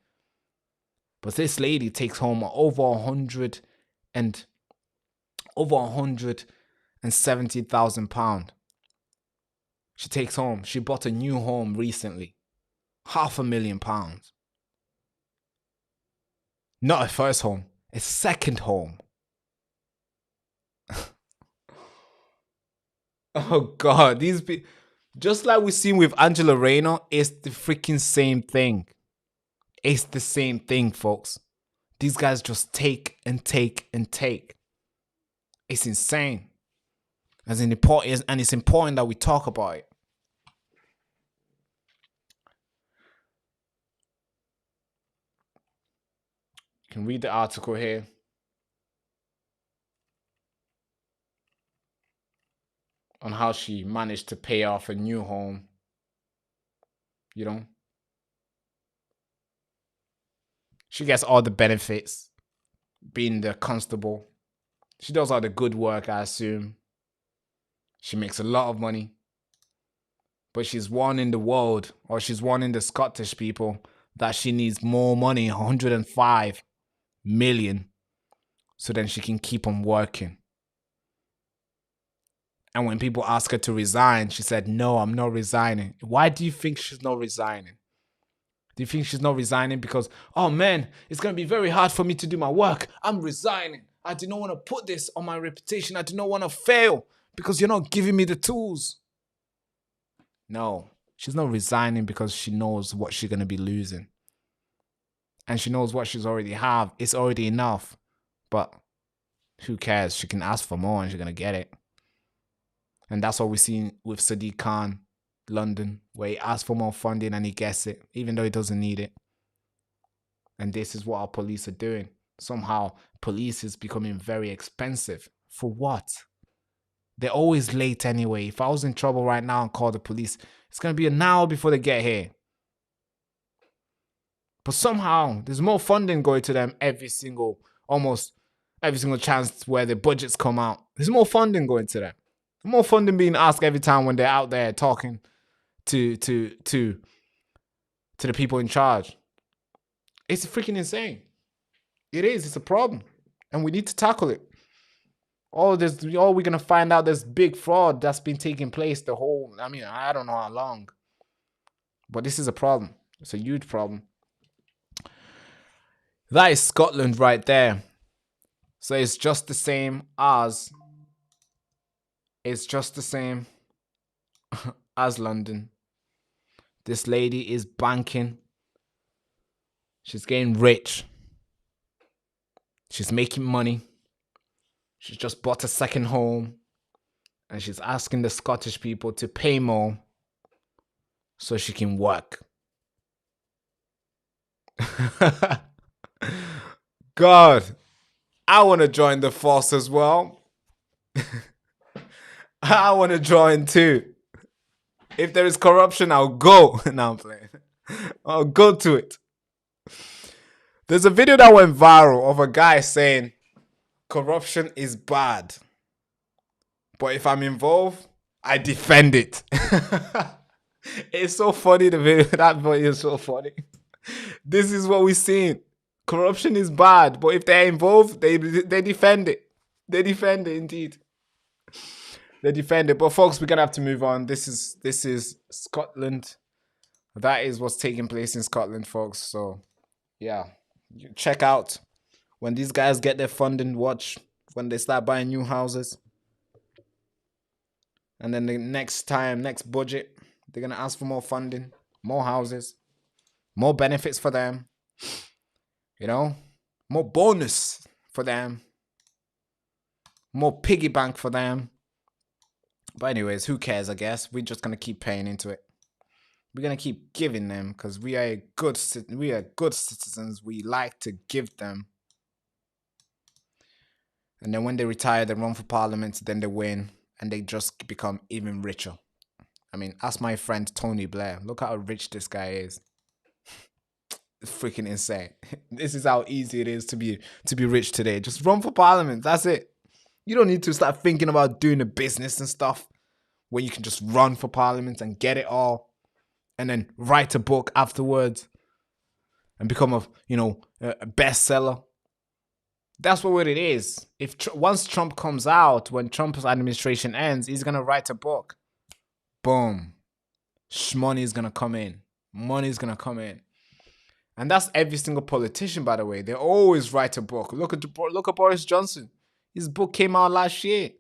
But this lady takes home over £170,000. She takes home. She bought a new home recently, £500,000. Not a first home, a second home. Oh God, these people, just like we've seen with Angela Rayner, it's the freaking same thing. It's the same thing, folks. These guys just take and take and take. It's insane. And it's important that we talk about it. You can read the article here. On how she managed to pay off a new home. You know? She gets all the benefits. Being the constable. She does all the good work, I assume. She makes a lot of money. But she's warning the world, or she's warning the Scottish people, that she needs more money, 105 million, so then she can keep on working. And when people ask her to resign, she said, no, I'm not resigning. Why do you think she's not resigning? Do you think she's not resigning because, oh man, it's going to be very hard for me to do my work. I'm resigning. I do not want to put this on my reputation. I do not want to fail because you're not giving me the tools. No, she's not resigning because she knows what she's going to be losing. And she knows what she's already have. It's already enough. But who cares? She can ask for more and she's going to get it. And that's what we've seen with Sadiq Khan, London, where he asks for more funding and he gets it, even though he doesn't need it. And this is what our police are doing. Somehow, police is becoming very expensive. For what? They're always late anyway. If I was in trouble right now and called the police, it's going to be an hour before they get here. But somehow, there's more funding going to them almost every single chance where the budgets come out. There's more funding going to them. More funding being asked every time when they're out there talking to the people in charge. It's freaking insane. It is. It's a problem. And we need to tackle it. We're going to find out there's big fraud that's been taking place I don't know how long. But this is a problem. It's a huge problem. That is Scotland right there. So it's just the same as London. This lady is banking. She's getting rich. She's making money. She's just bought a second home. And she's asking the Scottish people to pay more so she can work. God, I want to join the force as well. I want to join too. If there is corruption, I'll go. No, I'm playing. I'll go to it. There's a video that went viral of a guy saying corruption is bad. But if I'm involved, I defend it. It's so funny, the video. That video is so funny. This is what we're seeing. Corruption is bad, but if they're involved, they defend it. They defend it indeed. They defend it. But folks, we're gonna have to move on. This is Scotland. That is what's taking place in Scotland, folks. So yeah. You check out when these guys get their funding, watch when they start buying new houses. And then the next budget, they're gonna ask for more funding, more houses, more benefits for them. You know, more bonus for them, more piggy bank for them. But anyways, who cares? I guess we're just gonna keep paying into it. We're gonna keep giving them because we are good citizens. We like to give them, and then when they retire, they run for parliament. Then they win, and they just become even richer. I mean, ask my friend Tony Blair. Look how rich this guy is. It's freaking insane. This is how easy it is to be rich today. Just run for parliament. That's it. You don't need to start thinking about doing a business and stuff when you can just run for parliament and get it all and then write a book afterwards and become a bestseller. That's what it is. If once Trump comes out, when Trump's administration ends, he's going to write a book. Boom. Money is going to come in. Money is going to come in. And that's every single politician, by the way. They always write a book. Look at Boris Johnson. His book came out last year.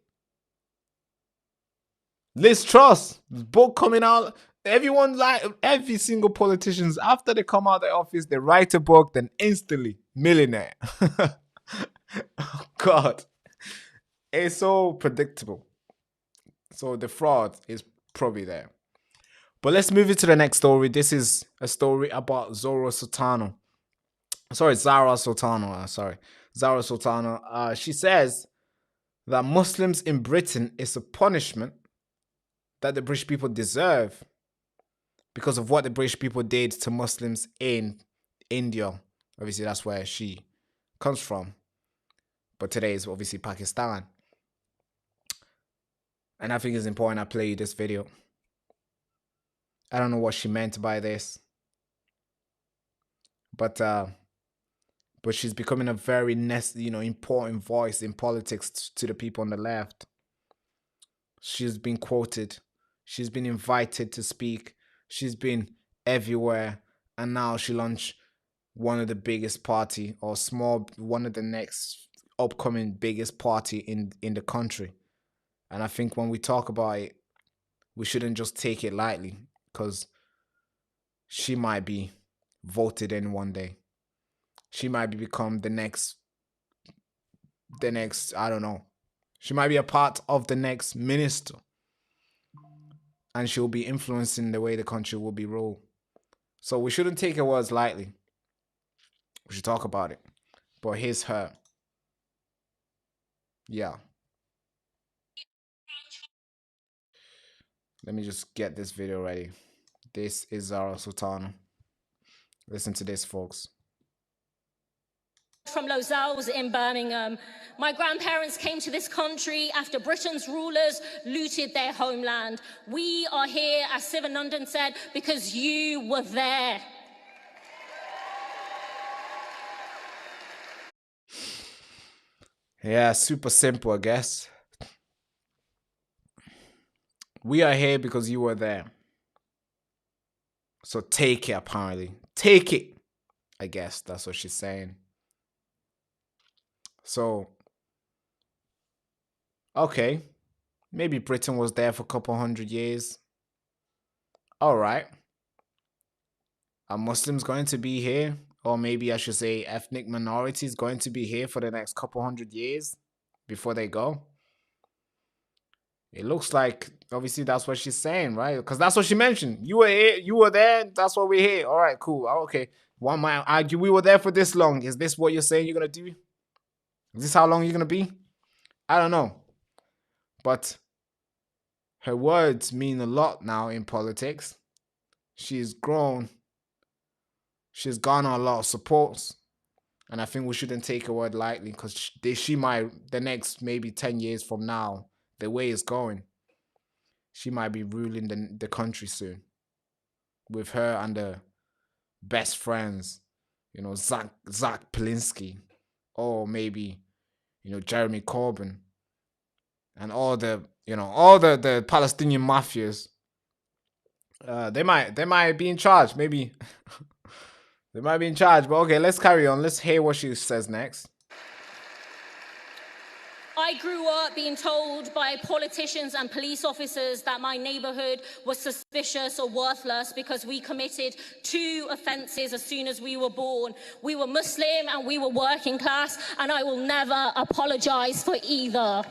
Liz Truss, book coming out. Everyone, like every single politicians, after they come out of the office, they write a book, then instantly millionaire. Oh, God. It's so predictable. So the fraud is probably there. But let's move into the next story. This is a story about Zara Sultana. Zara Sultana. She says that Muslims in Britain is a punishment that the British people deserve because of what the British people did to Muslims in India. Obviously, that's where she comes from. But today is obviously Pakistan. And I think it's important I play you this video. I don't know what she meant by this. But she's becoming a very important voice in politics to the people on the left. She's been quoted. She's been invited to speak. She's been everywhere. And now she launched one of the biggest party one of the next upcoming biggest party in the country. And I think when we talk about it, we shouldn't just take it lightly because she might be voted in one day. She might become the next, I don't know. She might be a part of the next minister. And she'll be influencing the way the country will be ruled. So we shouldn't take her words lightly. We should talk about it. But here's her. Yeah. Let me just get this video ready. This is Zara Sultana. Listen to this, folks. From Lozelles in Birmingham. My grandparents came to this country after Britain's rulers looted their homeland. We are here, as Sivan London said, because you were there. Yeah, super simple, I guess. We are here because you were there. So take it, apparently. Take it. I guess that's what she's saying. So, okay. Maybe Britain was there for a couple 100 years. All right. Are Muslims going to be here? Or maybe I should say ethnic minorities going to be here for the next couple 100 years before they go? It looks like, obviously, that's what she's saying, right? Because that's what she mentioned. You were here, you were there, that's what we're here. All right, cool. Okay. One might argue we were there for this long. Is this what you're saying you're going to do? Is this how long you're going to be? I don't know. But her words mean a lot now in politics. She's grown. She's garnered a lot of support. And I think we shouldn't take her word lightly because she might, the next maybe 10 years from now, the way it's going, she might be ruling the country soon. With her and the best friends, Zach Polinsky. Or maybe, Jeremy Corbyn and all the the Palestinian mafias. They might be in charge. Maybe they might be in charge. But okay, let's carry on. Let's hear what she says next. I grew up being told by politicians and police officers that my neighborhood was suspicious or worthless because we committed 2 offenses as soon as we were born. We were Muslim and we were working class, and I will never apologize for either.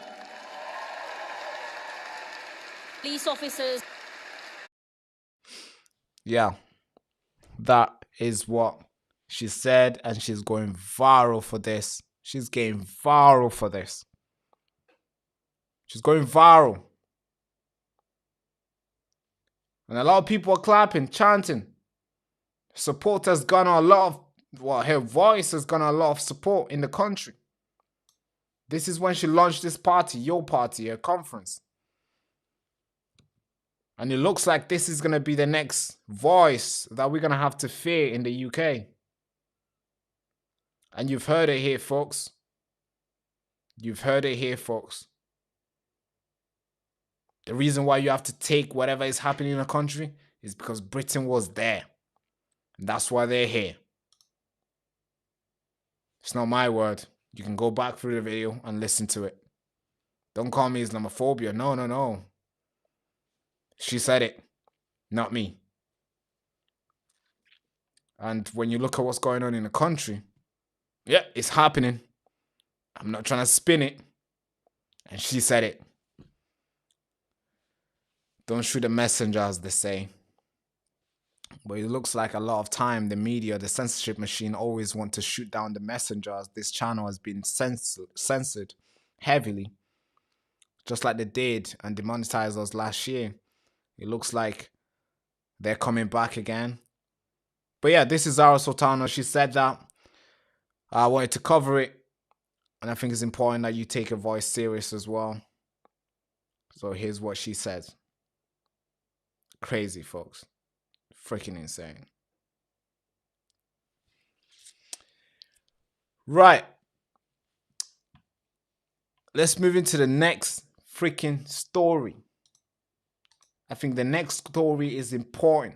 Police officers. Yeah, that is what she said, and she's going viral for this. She's getting viral for this. She's going viral. And a lot of people are clapping, chanting. Support has gone a lot of, her voice has gone a lot of support in the country. This is when she launched this party, your party, her conference. And it looks like this is going to be the next voice that we're going to have to fear in the UK. And you've heard it here, folks. You've heard it here, folks. The reason why you have to take whatever is happening in a country is because Britain was there. And that's why they're here. It's not my word. You can go back through the video and listen to it. Don't call me Islamophobia. No, no, no. She said it, not me. And when you look at what's going on in the country, yeah, it's happening. I'm not trying to spin it. And she said it. Don't shoot the messenger, as they say. But it looks like a lot of time the media, the censorship machine, always want to shoot down the messenger, as this channel has been censored heavily. Just like they did and demonetized us last year. It looks like they're coming back again. But yeah, this is Zara Sultana. She said that. I wanted to cover it. And I think it's important that you take her voice serious as well. So here's what she said. Crazy, folks. Freaking insane. Right. Let's move into the next freaking story. I think the next story is important.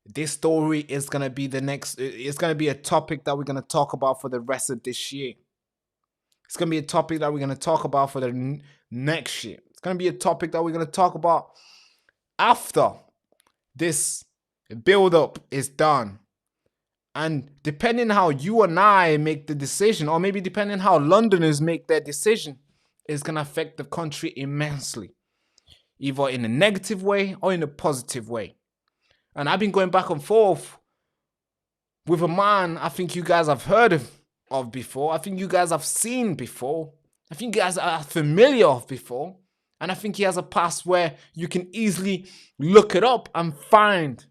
This story is going to be it's going to be a topic that we're going to talk about for the rest of this year. It's going to be a topic that we're going to talk about for the next year. It's going to be a topic that we're going to talk about after this build-up is done. And depending how you and I make the decision, or maybe depending how Londoners make their decision, is going to affect the country immensely. Either in a negative way or in a positive way. And I've been going back and forth with a man I think you guys have heard of before. I think you guys have seen before. I think you guys are familiar of before. And I think he has a past where you can easily look it up and find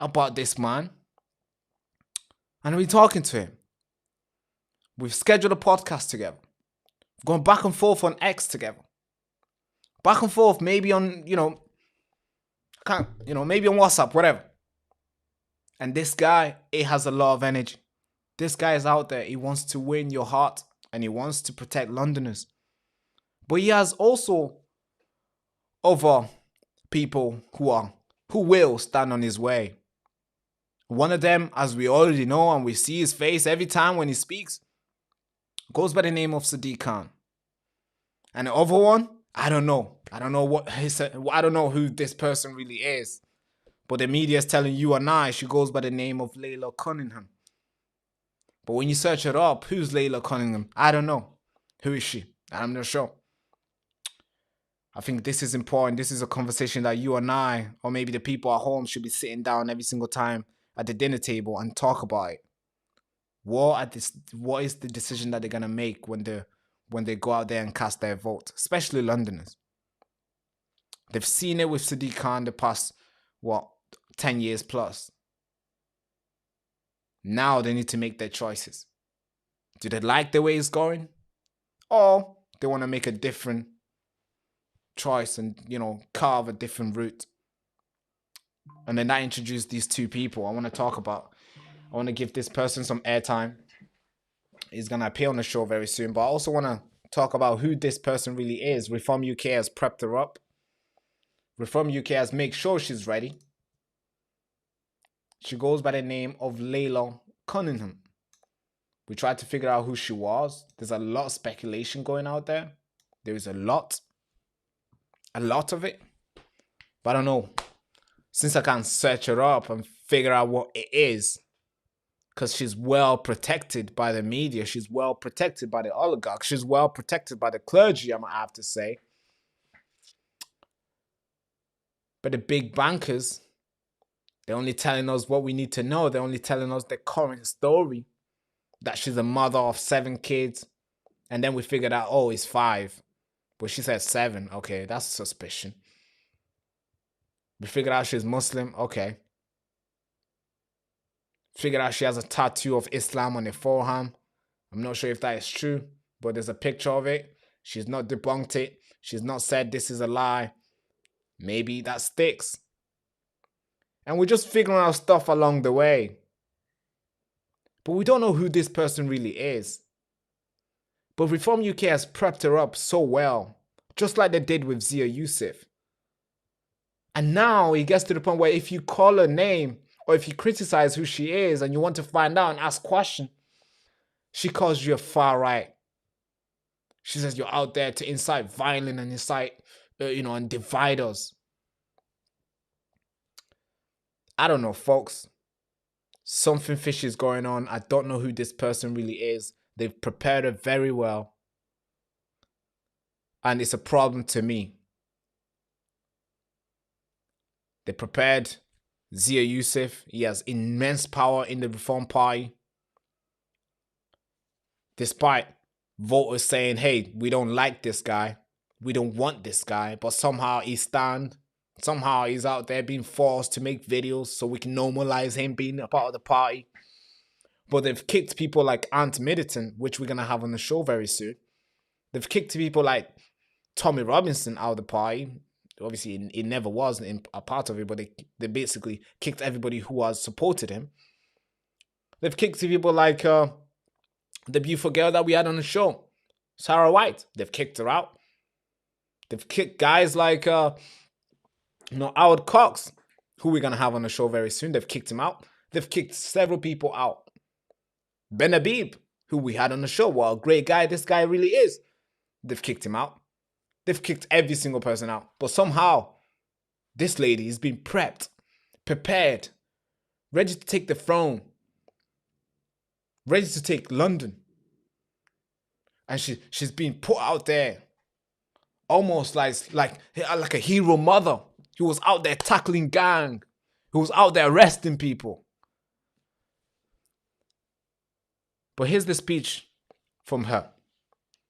about this man. And we're talking to him. We've scheduled a podcast together. We've gone back and forth on X together. Back and forth, maybe on, maybe on WhatsApp, whatever. And this guy, he has a lot of energy. This guy is out there. He wants to win your heart and he wants to protect Londoners. But he has also other people who will stand on his way. One of them, as we already know and we see his face every time when he speaks, goes by the name of Sadiq Khan. And the other one, I don't know. I don't know who this person really is. But the media is telling you and I she goes by the name of Layla Cunningham. But when you search it up, who's Layla Cunningham? I don't know. Who is she? I'm not sure. I think this is important. This is a conversation that you and I, or maybe the people at home, should be sitting down every single time at the dinner table and talk about it. What is the decision that they're going to make when they go out there and cast their vote, especially Londoners? They've seen it with Sadiq Khan the past, 10 years plus. Now they need to make their choices. Do they like the way it's going? Or they want to make a different choice and, carve a different route? And then that introduced these two people I want to talk about. I want to give this person some airtime. He's going to appear on the show very soon. But I also want to talk about who this person really is. Reform UK has prepped her up. Reform UK has made sure she's ready. She goes by the name of Layla Cunningham. We tried to figure out who she was. There's a lot of speculation going out there. There is a lot of it. But I don't know. Since I can't search her up and figure out what it is, because she's well protected by the media, she's well protected by the oligarchs, she's well protected by the clergy, I'm gonna have to say. But the big bankers, they're only telling us what we need to know. They're only telling us the current story. That she's a mother of 7 kids. And then we figured out, oh, it's 5. But she said 7. Okay, that's suspicion. We figured out she's Muslim. Okay. Figured out she has a tattoo of Islam on her forearm. I'm not sure if that is true, but there's a picture of it. She's not debunked it. She's not said this is a lie. Maybe that sticks. And we're just figuring out stuff along the way. But we don't know who this person really is. But Reform UK has prepped her up so well, just like they did with Zia Yusuf. And now it gets to the point where if you call her name, or if you criticize who she is and you want to find out and ask questions, she calls you a far right. She says you're out there to incite violence and incite, and divide us. I don't know, folks. Something fishy is going on. I don't know who this person really is. They've prepared her very well. And it's a problem to me. They prepared Zia Yusuf. He has immense power in the Reform Party. Despite voters saying, hey, we don't like this guy. We don't want this guy. But somehow he stands. Somehow he's out there being forced to make videos so we can normalize him being a part of the party. But they've kicked people like Ant Middleton, which we're going to have on the show very soon. They've kicked people like Tommy Robinson out of the party. Obviously, he never was a part of it, but they basically kicked everybody who has supported him. They've kicked people like the beautiful girl that we had on the show, Sarah White. They've kicked her out. They've kicked guys like Howard Cox, who we're going to have on the show very soon. They've kicked him out. They've kicked several people out. Ben Habib, who we had on the show. What a great guy this guy really is. They've kicked him out. They've kicked every single person out. But somehow, this lady is being prepped, prepared, ready to take the throne, ready to take London. And she's being put out there almost like a hero mother who was out there tackling gang, who was out there arresting people. But here's the speech from her.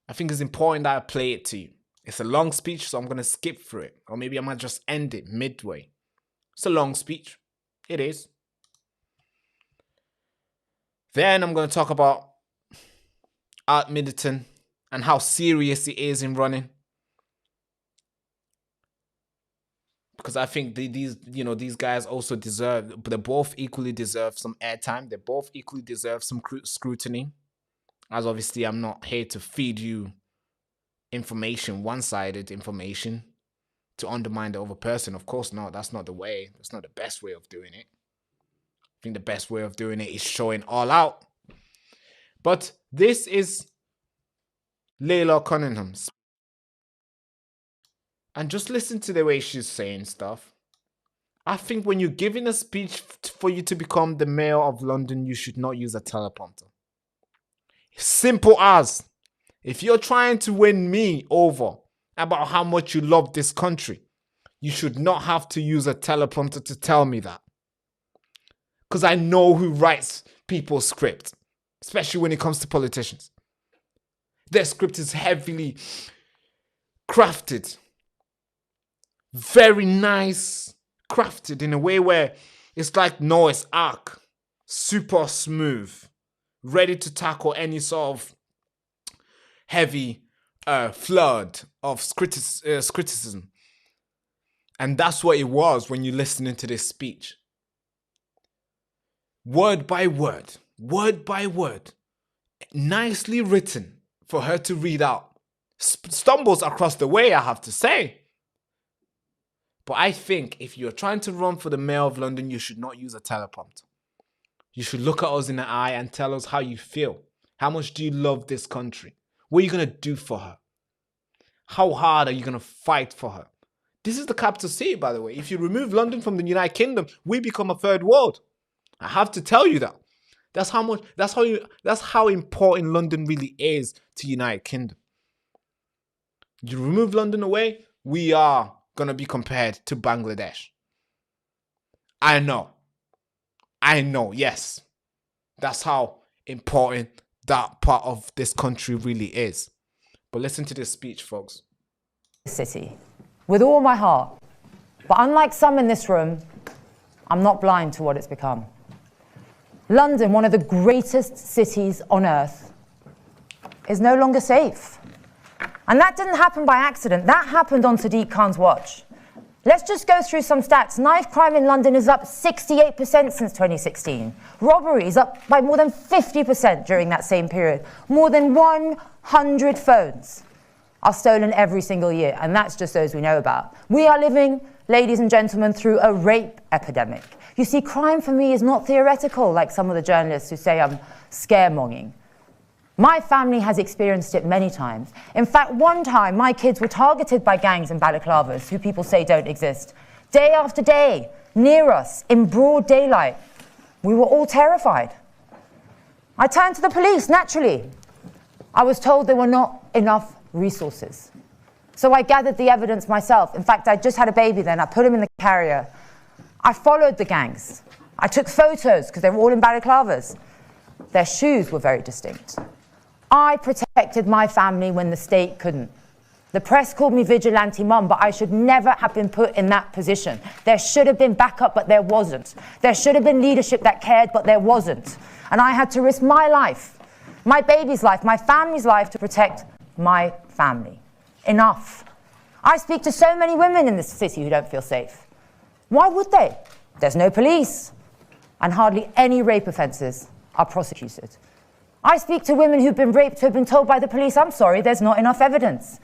I think it's important that I play it to you. It's a long speech, so I'm going to skip through it. Or maybe I might just end it midway. It's a long speech. It is. Then I'm going to talk about Art Middleton and how serious he is in running. Because I think these guys also deserve, they both equally deserve some airtime. They both equally deserve some scrutiny. As obviously, I'm not here to feed you information, one-sided information, to undermine the other person. Of course not. That's not the way. That's not the best way of doing it. I think the best way of doing it is showing all out. But this is Layla Cunningham. And just listen to the way she's saying stuff. I think when you're giving a speech for you to become the mayor of London, you should not use a teleprompter. Simple as. If you're trying to win me over about how much you love this country, you should not have to use a teleprompter to tell me that. Because I know who writes people's script, especially when it comes to politicians. Their script is heavily crafted. Very nice, crafted in a way where it's like Noah's Ark. Super smooth. Ready to tackle any sort of heavy flood of criticism. And that's what it was when you're listening to this speech. Word by word, nicely written for her to read out. Stumbles across the way, I have to say. But I think if you're trying to run for the Mayor of London, you should not use a teleprompter. You should look at us in the eye and tell us how you feel. How much do you love this country? What are you going to do for her? How hard are you going to fight for her? This is the capital city, by the way. If you remove London from the United Kingdom, we become a third world. I have to tell you that. That's how important London really is to United Kingdom. You remove London away, we are going to be compared to Bangladesh. I know, yes. That's how important that part of this country really is. But listen to this speech, folks. City, with all my heart. But unlike some in this room, I'm not blind to what it's become. London, one of the greatest cities on earth, is no longer safe. And that didn't happen by accident. That happened on Sadiq Khan's watch. Let's just go through some stats. Knife crime in London is up 68% since 2016. Robbery is up by more than 50% during that same period. More than 100 phones are stolen every single year, and that's just those we know about. We are living, ladies and gentlemen, through a rape epidemic. You see, crime for me is not theoretical, like some of the journalists who say I'm scaremonging. My family has experienced it many times. In fact, one time, my kids were targeted by gangs and balaclavas, who people say don't exist. Day after day, near us, in broad daylight. We were all terrified. I turned to the police, naturally. I was told there were not enough resources. So I gathered the evidence myself. In fact, I just had a baby then. I put him in the carrier. I followed the gangs. I took photos, because they were all in balaclavas. Their shoes were very distinct. I protected my family when the state couldn't. The press called me vigilante mum, but I should never have been put in that position. There should have been backup, but there wasn't. There should have been leadership that cared, but there wasn't. And I had to risk my life, my baby's life, my family's life to protect my family. Enough. I speak to so many women in this city who don't feel safe. Why would they? There's no police, and hardly any rape offences are prosecuted. I speak to women who've been raped who have been told by the police, I'm sorry, there's not enough evidence.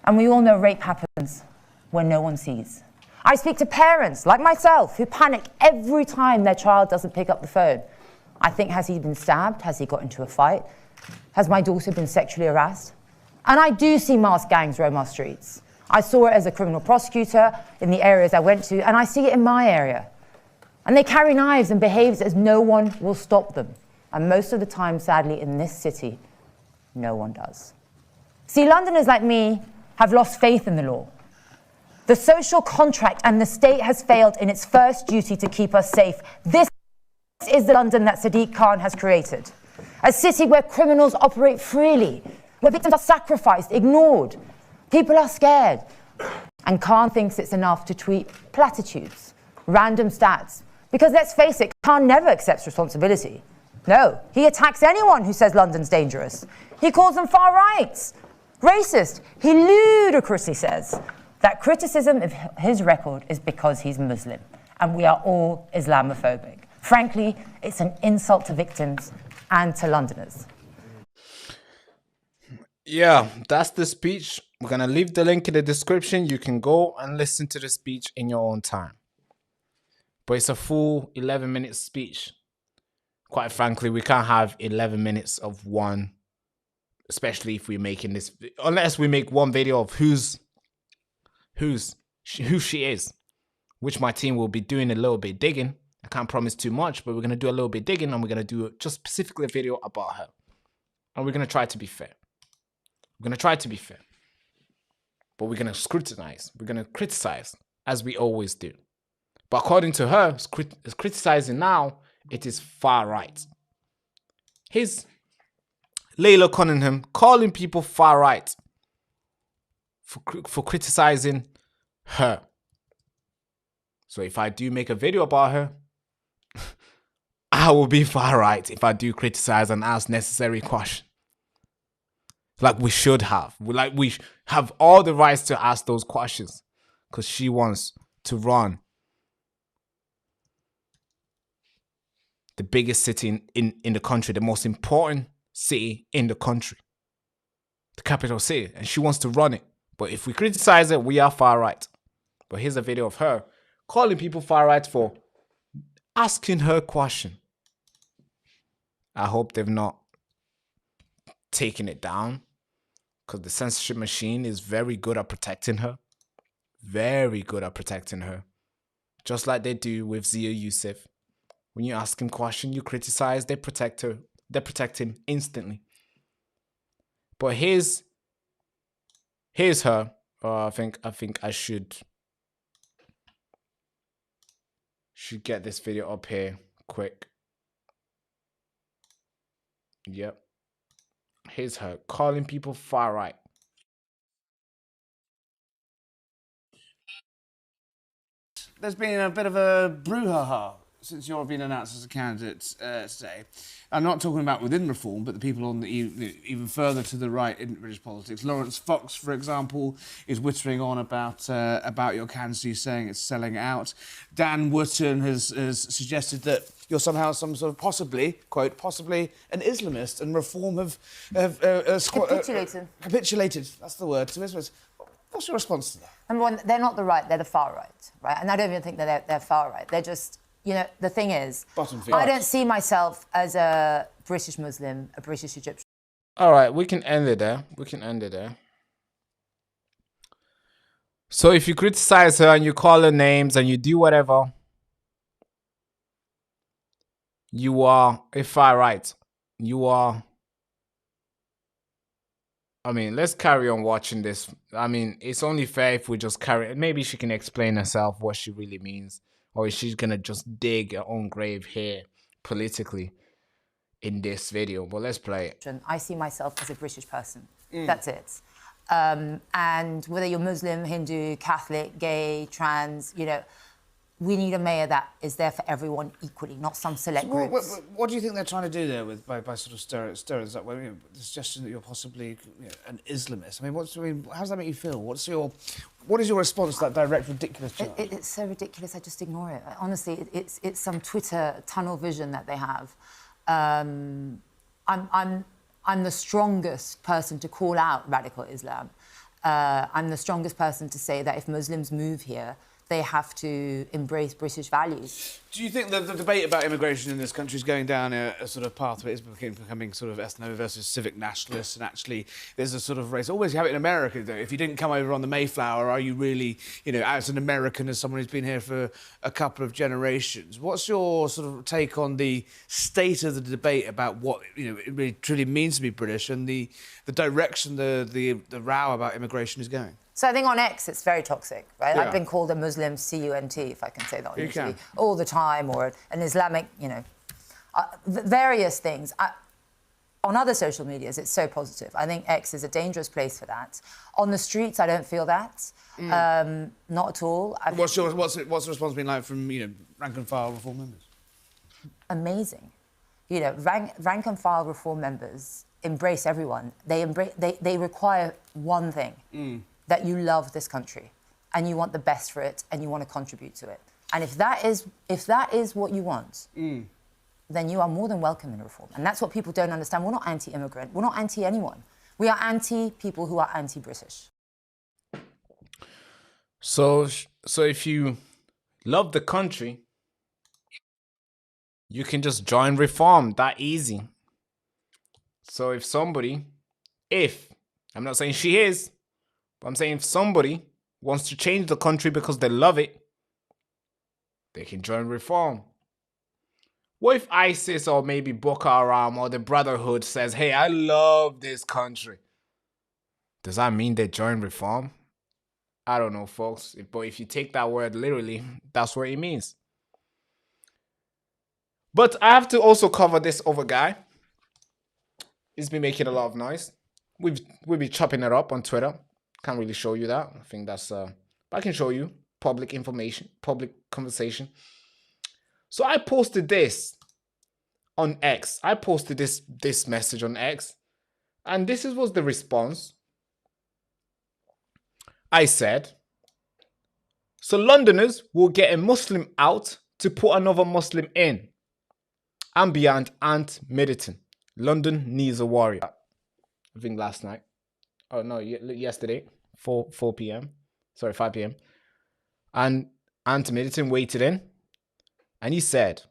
And we all know rape happens when no one sees. I speak to parents, like myself, who panic every time their child doesn't pick up the phone. I think, has he been stabbed? Has he got into a fight? Has my daughter been sexually harassed? And I do see masked gangs roam our streets. I saw it as a criminal prosecutor in the areas I went to, and I see it in my area. And they carry knives and behave as no one will stop them. And most of the time, sadly, in this city, no one does. See, Londoners like me have lost faith in the law. The social contract and the state has failed in its first duty to keep us safe. This is the London that Sadiq Khan has created. A city where criminals operate freely, where victims are sacrificed, ignored. People are scared. And Khan thinks it's enough to tweet platitudes, random stats. Because let's face it, Khan never accepts responsibility. No, he attacks anyone who says London's dangerous. He calls them far right, racist. He ludicrously says that criticism of his record is because he's Muslim, and we are all Islamophobic. Frankly, it's an insult to victims and to Londoners. Yeah, that's the speech. We're going to leave the link in the description. You can go and listen to the speech in your own time. But it's a full 11-minute speech. Quite frankly, we can't have 11 minutes of one, especially if we're making this, unless we make one video of who she is, which my team will be doing a little bit digging. I can't promise too much, but we're going to do a little bit digging, and we're going to do just specifically a video about her. And we're going to try to be fair. We're going to try to be fair. But we're going to scrutinize. We're going to criticize, as we always do. But according to her, criticizing now, it is far right. Here's Layla Cunningham calling people far right for criticizing her. So if I do make a video about her, I will be far right if I do criticize and ask necessary questions. Like we should have. We have all the rights to ask those questions because she wants to run the biggest city in the country, the most important city in the country, the capital city, and she wants to run it. But if we criticize it, we are far right. But here's a video of her calling people far right for asking her question. I hope they've not taken it down, because the censorship machine is very good at protecting her. Very good at protecting her. Just like they do with Zia Youssef. When you ask him question, you criticize, they protect her. They protect him instantly. But here's her. I think I should get this video up here quick. Yep. Here's her calling people far right. There's been a bit of a brouhaha since you've been announced as a candidate today. I'm not talking about within Reform, but the people on the even further to the right in British politics. Lawrence Fox, for example, is wittering on about your candidacy, saying it's selling out. Dan Wootton has suggested that you're somehow some sort of possibly, quote, possibly an Islamist, and Reform have Capitulated. Capitulated, that's the word, to Islamists. What's your response to that? Number one, they're not the right, they're the far right, right? And I don't even think that they're far right. They're just, you know, the thing is, I don't see myself as a British Muslim, a British Egyptian. All right, we can end it there. We can end it there. So if you criticize her and you call her names and you do whatever, you are a far right. You are... I mean, let's carry on watching this. I mean, it's only fair if we just carry... Maybe she can explain herself what she really means. Or is she going to just dig her own grave here politically in this video? But let's play it. I see myself as a British person. That's it. And whether you're Muslim, Hindu, Catholic, gay, trans, you know, we need a mayor that is there for everyone equally, not some select groups. What do you think they're trying to do there with by sort of stirring up? Well, you know, the suggestion that you're possibly an Islamist. I mean, how does that make you feel? What is your response to that direct, ridiculous charge? It's so ridiculous. I just ignore it. Honestly, it's some Twitter tunnel vision that they have. I'm the strongest person to call out radical Islam. I'm the strongest person to say that if Muslims move here, they have to embrace British values. Do you think the debate about immigration in this country is going down a sort of path where it's becoming sort of ethno versus civic nationalists, and actually there's a sort of race? Always you have it in America, though. If you didn't come over on the Mayflower, are you really, you know, as an American, as someone who's been here for a couple of generations? What's your sort of take on the state of the debate about what, you know, it really truly means to be British, and the direction the row about immigration is going? So I think on X, it's very toxic, right? Yeah. I've been called a Muslim CUNT, if I can say that on You TV, can. all the time, or an Islamic, you know, various things. On other social medias, it's so positive. I think X is a dangerous place for that. On the streets, I don't feel that. Not at all. What's the response been like from, you know, rank and file Reform members? Amazing. You know, rank and file Reform members embrace everyone. They require one thing. That you love this country and you want the best for it and you want to contribute to it. And if that is what you want, then you are more than welcome in Reform. And that's what people don't understand. We're not anti-immigrant. We're not anti-anyone. We are anti-people who are anti-British. So if you love the country, you can just join Reform. That easy. So if I'm not saying she is, but I'm saying if somebody wants to change the country because they love it, they can join Reform. What if ISIS or maybe Boko Haram or the Brotherhood says, hey, I love this country? Does that mean they join Reform? I don't know, folks. But if you take that word literally, that's what it means. But I have to also cover this other guy. He's been making a lot of noise. We've been chopping it up on Twitter. Can't really show you that. I think that's but I can show you public information, public conversation. So I posted this on X. I posted this message on X, and this was the response. I said, so Londoners will get a Muslim out to put another Muslim in. I'm beyond Ant Middleton. London needs a warrior. I think last night. Oh no, yesterday, 4 p.m. Sorry, 5 p.m. And Ant Middleton waited in, and he said,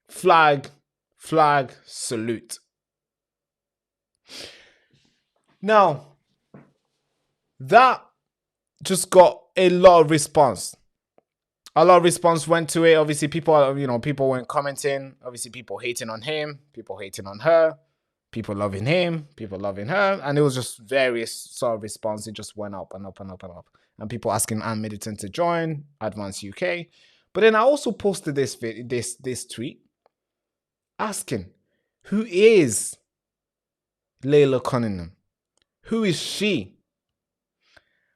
"Flag, salute." Now, that just got a lot of response. A lot of response went to it. Obviously, people went commenting. Obviously, people hating on him, people hating on her, people loving him, people loving her. And it was just various sort of response. It just went up and up and up and up. And people asking Anne Middleton to join Advance UK. But then I also posted this tweet asking, who is Layla Cunningham? Who is she?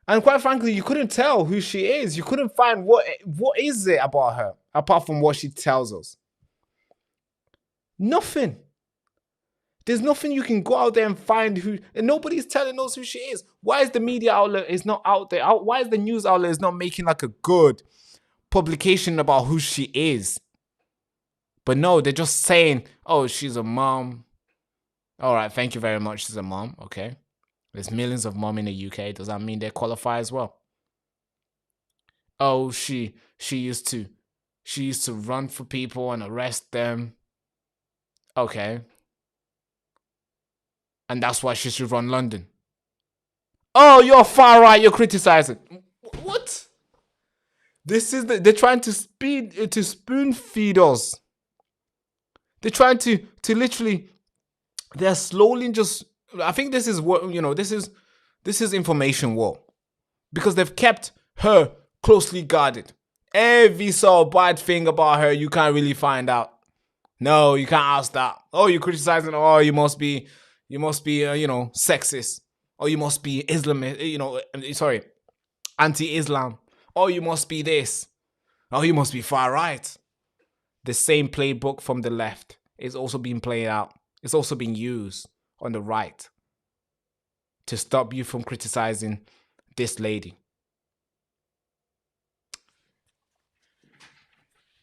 And quite frankly, you couldn't tell who she is. You couldn't find what is it about her, apart from what she tells us. Nothing. There's nothing you can go out there and find who, and nobody's telling us who she is. Why is the media outlet is not out there? Why is the news outlet is not making like a good publication about who she is? But no, they're just saying, oh, she's a mom. All right, thank you very much. She's a mom. Okay. There's millions of mom in the UK. Does that mean they qualify as well? Oh, she used to run for people and arrest them. Okay. And that's why she should run London. Oh, you're far right. You're criticizing. What? They're trying to spoon feed us. They're trying to literally. They're slowly just. I think this is what this is information war, because they've kept her closely guarded. Every sort of bad thing about her, you can't really find out. No, you can't ask that. Oh, you're criticizing. Oh, you must be sexist. Or you must be Islamist. Anti-Islam. Oh, you must be this. Oh, you must be far right. The same playbook from the left is also being played out. It's also being used on the right to stop you from criticizing this lady.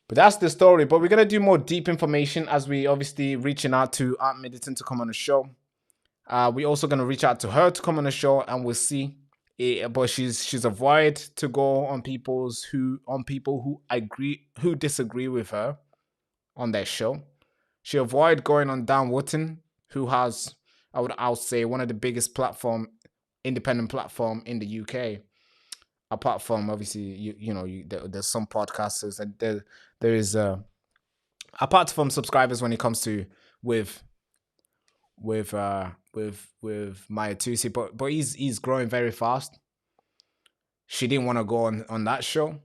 But that's the story. But we're going to do more deep information as we obviously reaching out to Aunt Middleton to come on the show. We're also going to reach out to her to come on the show, and we'll see. But she's avoided to go on people who disagree with her on their show. She avoided going on Dan Wootton, who has, I would say, one of the biggest independent platform in the UK. Apart from obviously, there's some podcasters, and there is apart from subscribers when it comes to with Maya Tusi, but he's growing very fast. She didn't want to go on that show.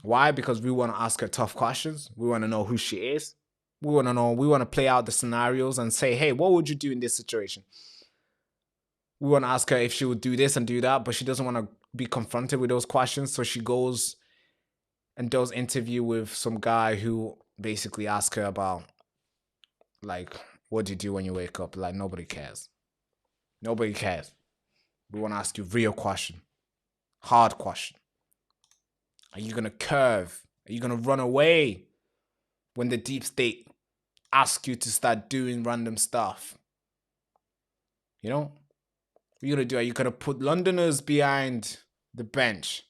Why? Because we want to ask her tough questions. We want to know who she is. We want to play out the scenarios and say, hey, what would you do in this situation? We want to ask her if she would do this and do that, but she doesn't want to be confronted with those questions. So she goes and does interview with some guy who basically asks her about, like, what do you do when you wake up? Like, nobody cares. Nobody cares. We want to ask you real question. Hard question. Are you going to curve? Are you going to run away when the deep state asks you to start doing random stuff? What are you going to do? Are you going to put Londoners behind the bench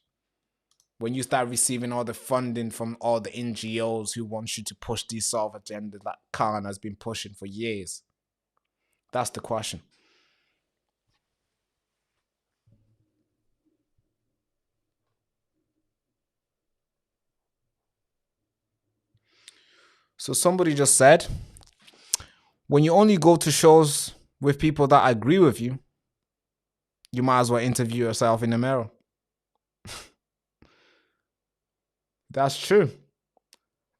when you start receiving all the funding from all the NGOs who want you to push these sort of agendas that Khan has been pushing for years? That's the question. So somebody just said, when you only go to shows with people that agree with you, you might as well interview yourself in the mirror. That's true.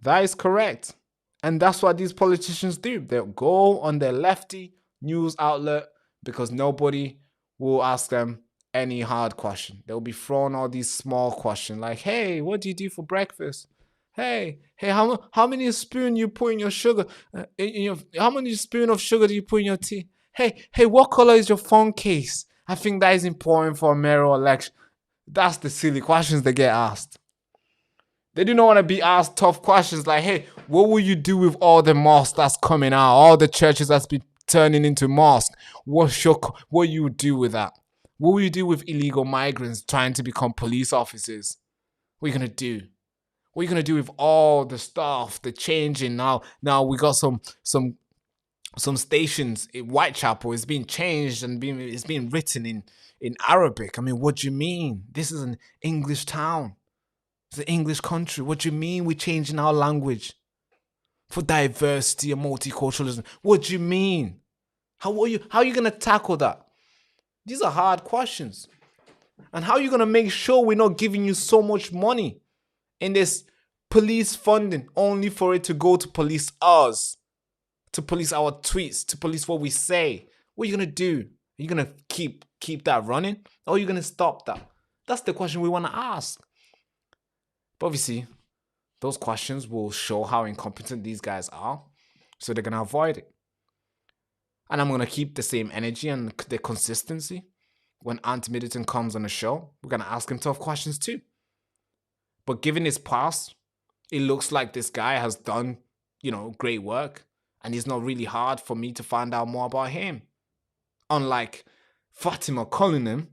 That is correct. And that's what these politicians do. They'll go on their lefty news outlet because nobody will ask them any hard question. They'll be thrown all these small questions like, hey, what do you do for breakfast? Hey, how many spoon you put in your sugar? How many spoon of sugar do you put in your tea? Hey, what color is your phone case? I think that is important for a mayoral election. That's the silly questions they get asked. They do not want to be asked tough questions like, hey, what will you do with all the mosques that's coming out, all the churches that's been turning into mosques? What you would do with that? What will you do with illegal migrants trying to become police officers? What are you going to do? What are you going to do with all the stuff, the changing now? Now we got some stations in Whitechapel. It's being changed and it's being written in Arabic. I mean, what do you mean? This is an English town. It's an English country. What do you mean we're changing our language for diversity and multiculturalism? What do you mean? How are you going to tackle that? These are hard questions. And how are you going to make sure we're not giving you so much money in this police funding only for it to go to police us, to police our tweets, to police what we say? What are you going to do? Are you going to keep that running? Or are you going to stop that? That's the question we want to ask. But obviously, those questions will show how incompetent these guys are. So they're going to avoid it. And I'm going to keep the same energy and the consistency. When Ant Middleton comes on the show, we're going to ask him tough questions too. But given his past, it looks like this guy has done, great work. And it's not really hard for me to find out more about him. Unlike Fatima Cunningham,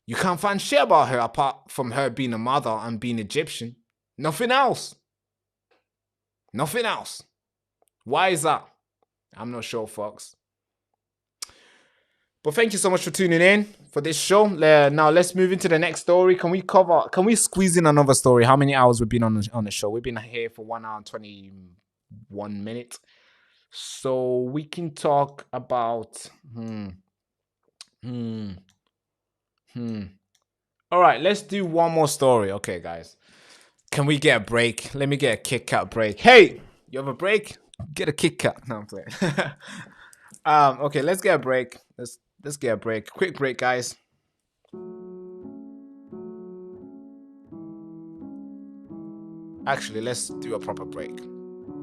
you can't find shit about her apart from her being a mother and being Egyptian. Nothing else. Nothing else. Why is that? I'm not sure, folks. But thank you so much for tuning in for this show. Now let's move into the next story. Can we squeeze in another story? How many hours we've been on the show? We've been here for 1 hour and 21 minutes. So we can talk about All right, let's do one more story. Okay, guys. Can we get a break? Let me get a Kit Kat break. Hey, you have a break? Get a Kit Kat. No, I'm playing. Okay, let's get a break. Let's get a break. Quick break, guys. Actually, let's do a proper break.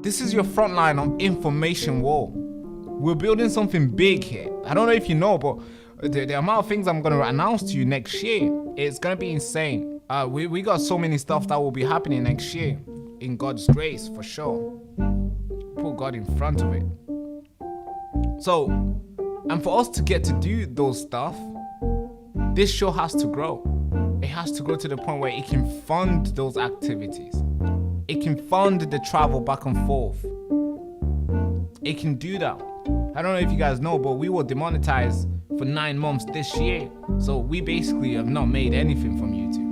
This is your Frontline on Information War. We're building something big here. I don't know if you know, but the amount of things I'm going to announce to you next year, it's going to be insane. We got so many stuff that will be happening next year. In God's grace, for sure. Put God in front of it. So, and for us to get to do those stuff, this show has to grow. It has to grow to the point where it can fund those activities. It can fund the travel back and forth. It can do that. I don't know if you guys know, but we were demonetized for 9 months this year. So we basically have not made anything from YouTube.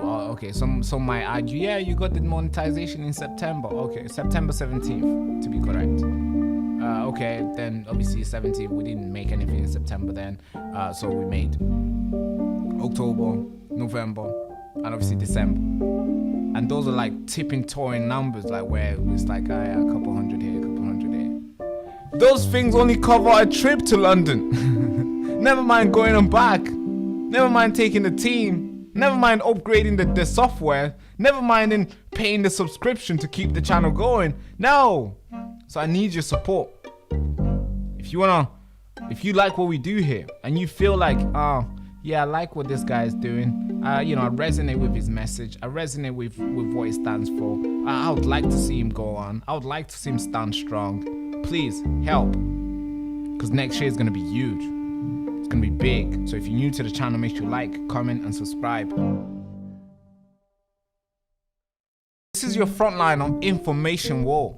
Okay, some might argue, yeah, you got the monetization in September. Okay, September 17th, to be correct. Okay, then obviously 17th, we didn't make anything in September then. So we made October, November, and obviously December. And those are like tipping toeing numbers, like where it's like a couple hundred here, a couple hundred here. Those things only cover a trip to London. Never mind going on back. Never mind taking the team. Never mind upgrading the software. Never mind in paying the subscription to keep the channel going. No. So I need your support. If you like what we do here and you feel like, yeah, I like what this guy is doing. I resonate with his message. I resonate with what he stands for. I would like to see him go on. I would like to see him stand strong. Please help. Because next year is going to be huge. It's going to be big. So if you're new to the channel, make sure you like, comment, and subscribe. This is your Frontline on Information War.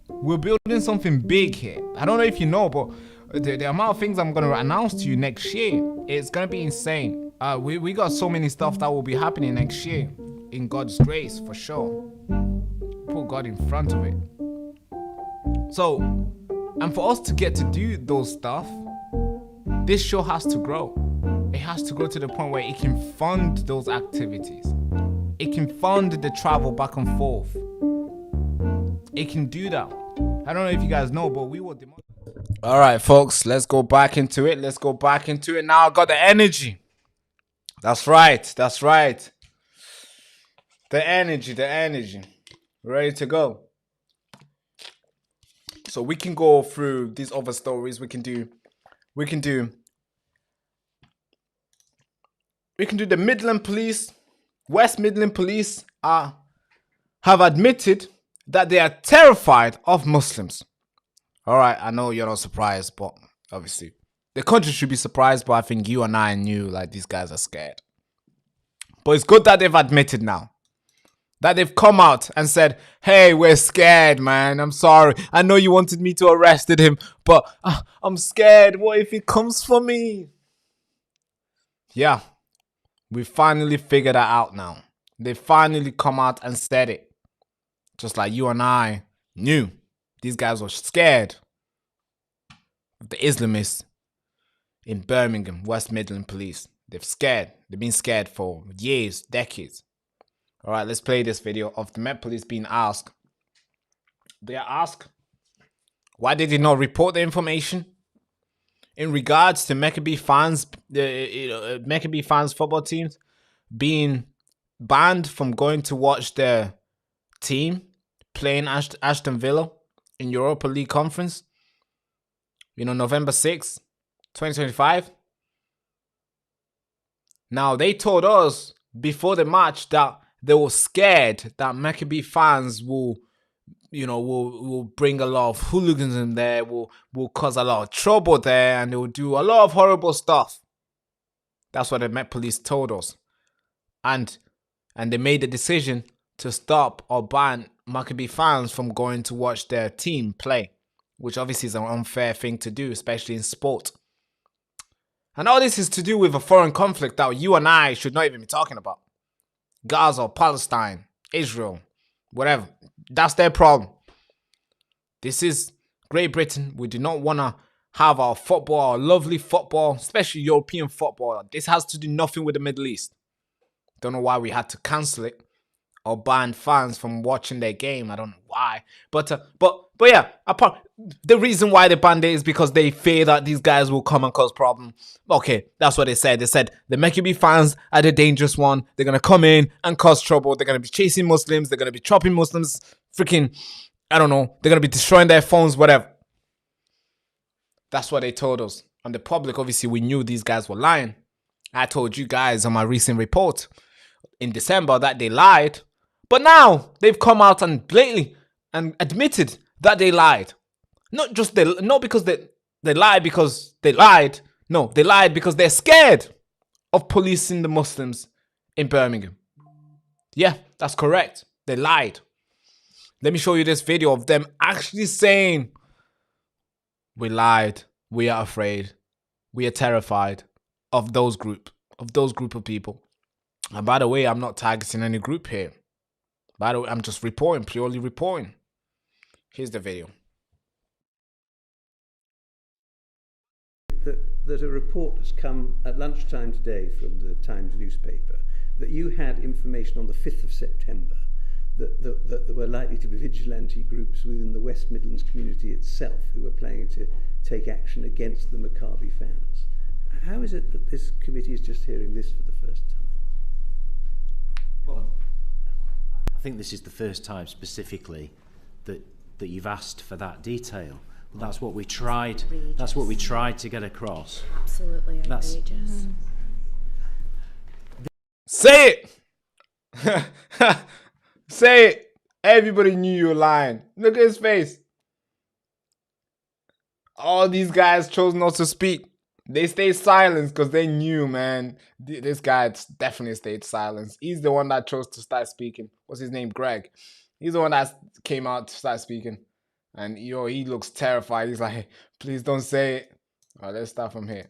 We're building something big here. I don't know if you know, but the amount of things I'm going to announce to you next year, it's going to be insane. We got so many stuff that will be happening next year. In God's grace, for sure. Put God in front of it. So, and for us to get to do those stuff, this show has to grow. It has to grow to the point where it can fund those activities. It can fund the travel back and forth. It can do that. I don't know if you guys know, but we were... All right, folks, let's go back into it. Let's go back into it. Now I got the energy. That's right. That's right. The energy. Ready to go. So we can go through these other stories. We can do the Midland Police, West Midland Police have admitted that they are terrified of Muslims. All right, I know you're not surprised, but obviously the country should be surprised, but I think you and I knew like these guys are scared. But it's good that they've admitted now. That they've come out and said, hey, we're scared, man. I'm sorry. I know you wanted me to arrest him, but I'm scared. What if he comes for me? Yeah, we finally figured that out now. They finally come out and said it. Just like you and I knew. These guys were scared of the Islamists in Birmingham, West Midland police. They've scared. They've been scared for years, decades. All right, let's play this video of the Met Police being asked. They are asked, why did they not report the information in regards to Maccabee fans, Maccabee fans football teams being banned from going to watch their team playing Aston Villa in Europa League Conference, November 6th, 2025. Now, they told us before the match that they were scared that Maccabee fans will bring a lot of hooligans in there, will cause a lot of trouble there, and they will do a lot of horrible stuff. That's what the Met Police told us. And they made the decision to stop or ban Maccabee fans from going to watch their team play, which obviously is an unfair thing to do, especially in sport. And all this is to do with a foreign conflict that you and I should not even be talking about. Gaza, Palestine, Israel, whatever. That's their problem. This is Great Britain. We do not want to have our football, our lovely football, especially European football. This has to do nothing with the Middle East. Don't know why we had to cancel it or ban fans from watching their game. I don't know why. But yeah, the reason why they banned it is because they fear that these guys will come and cause problems. Okay, that's what they said. They said the Maccabee fans are the dangerous one. They're going to come in and cause trouble. They're going to be chasing Muslims. They're going to be chopping Muslims. Freaking, I don't know. They're going to be destroying their phones, whatever. That's what they told us. And the public, obviously, we knew these guys were lying. I told you guys on my recent report in December that they lied. But now they've come out and blatantly and admitted that they lied. Not because they lied because they lied. No, they lied because they're scared of policing the Muslims in Birmingham. Yeah, that's correct. They lied. Let me show you this video of them actually saying, we lied. We are afraid. We are terrified of those group of people. And by the way, I'm not targeting any group here. By the way, I'm just reporting, purely reporting. Here's the video. That a report has come at lunchtime today from the Times newspaper that you had information on the 5th of September that there were likely to be vigilante groups within the West Midlands community itself who were planning to take action against the Maccabee fans. How is it that this committee is just hearing this for the first time? Well, I think this is the first time specifically that you've asked for that detail. That's what we tried. Outrageous. That's what we tried to get across. Absolutely outrageous. Say it. Say it. Everybody knew you were lying. Look at his face. All these guys chose not to speak. They stayed silent because they knew, man. This guy definitely stayed silent. He's the one that chose to start speaking. What's his name? Greg. He's the one that came out to start speaking. And he looks terrified. He's like, hey, please don't say it. All right, let's start from here.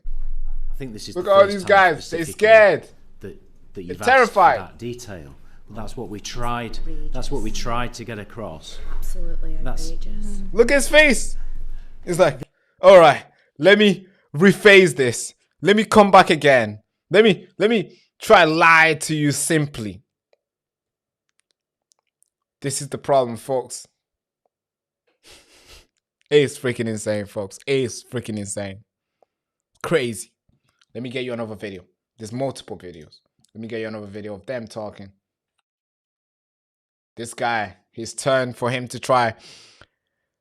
I think this is look at all these guys. They're scared. That you've They're terrified. Asked for that detail. That's what we tried. Outrageous. That's what we tried to get across. Absolutely outrageous. Look at his face. He's like, all right, let me rephrase this. Let me come back again. Let me try lie to you simply. This is the problem, folks. It's freaking insane, folks. It's freaking insane. Crazy. Let me get you another video. There's multiple videos. Let me get you another video of them talking. This guy, his turn for him to try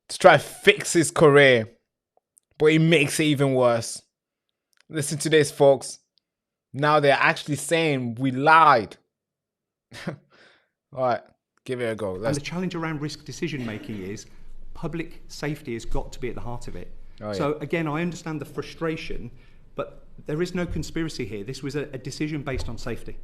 fix his career. But he makes it even worse. Listen to this, folks. Now they're actually saying we lied. All right, give it a go. And the challenge around risk decision making is public safety has got to be at the heart of it. So again, I understand the frustration, but there is no conspiracy here. This was a decision based on safety.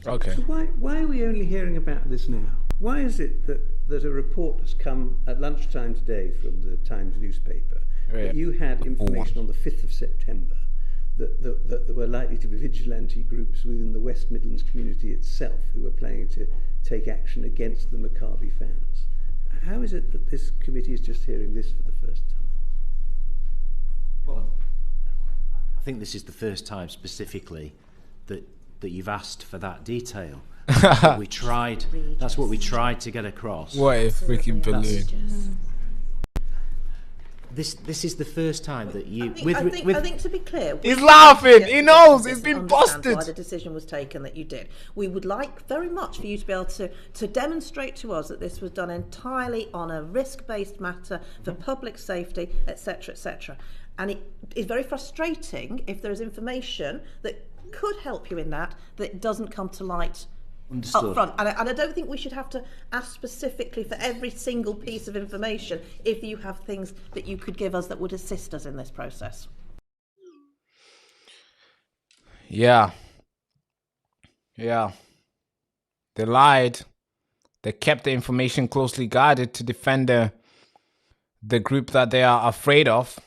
Okay. So why are we only hearing about this now? Why is it that a report has come at lunchtime today from the Times newspaper that you had information on the 5th of September that there were likely to be vigilante groups within the West Midlands community itself who were planning to take action against the Maccabi fans? How is it that this committee is just hearing this for the first time? Well, I think this is the first time specifically that you've asked for that detail. That's what we tried to get across. What a freaking balloon. This is the first time that you... I think to be clear... He's laughing! He knows! He's been busted! Why the decision was taken that you did. We would like very much for you to be able to demonstrate to us that this was done entirely on a risk-based matter for public safety, etc., etc. And it is very frustrating if there is information that could help you in that doesn't come to light up front. And I don't think we should have to ask specifically for every single piece of information if you have things that you could give us that would assist us in this process. Yeah. They lied. They kept the information closely guarded to defend the group that they are afraid of.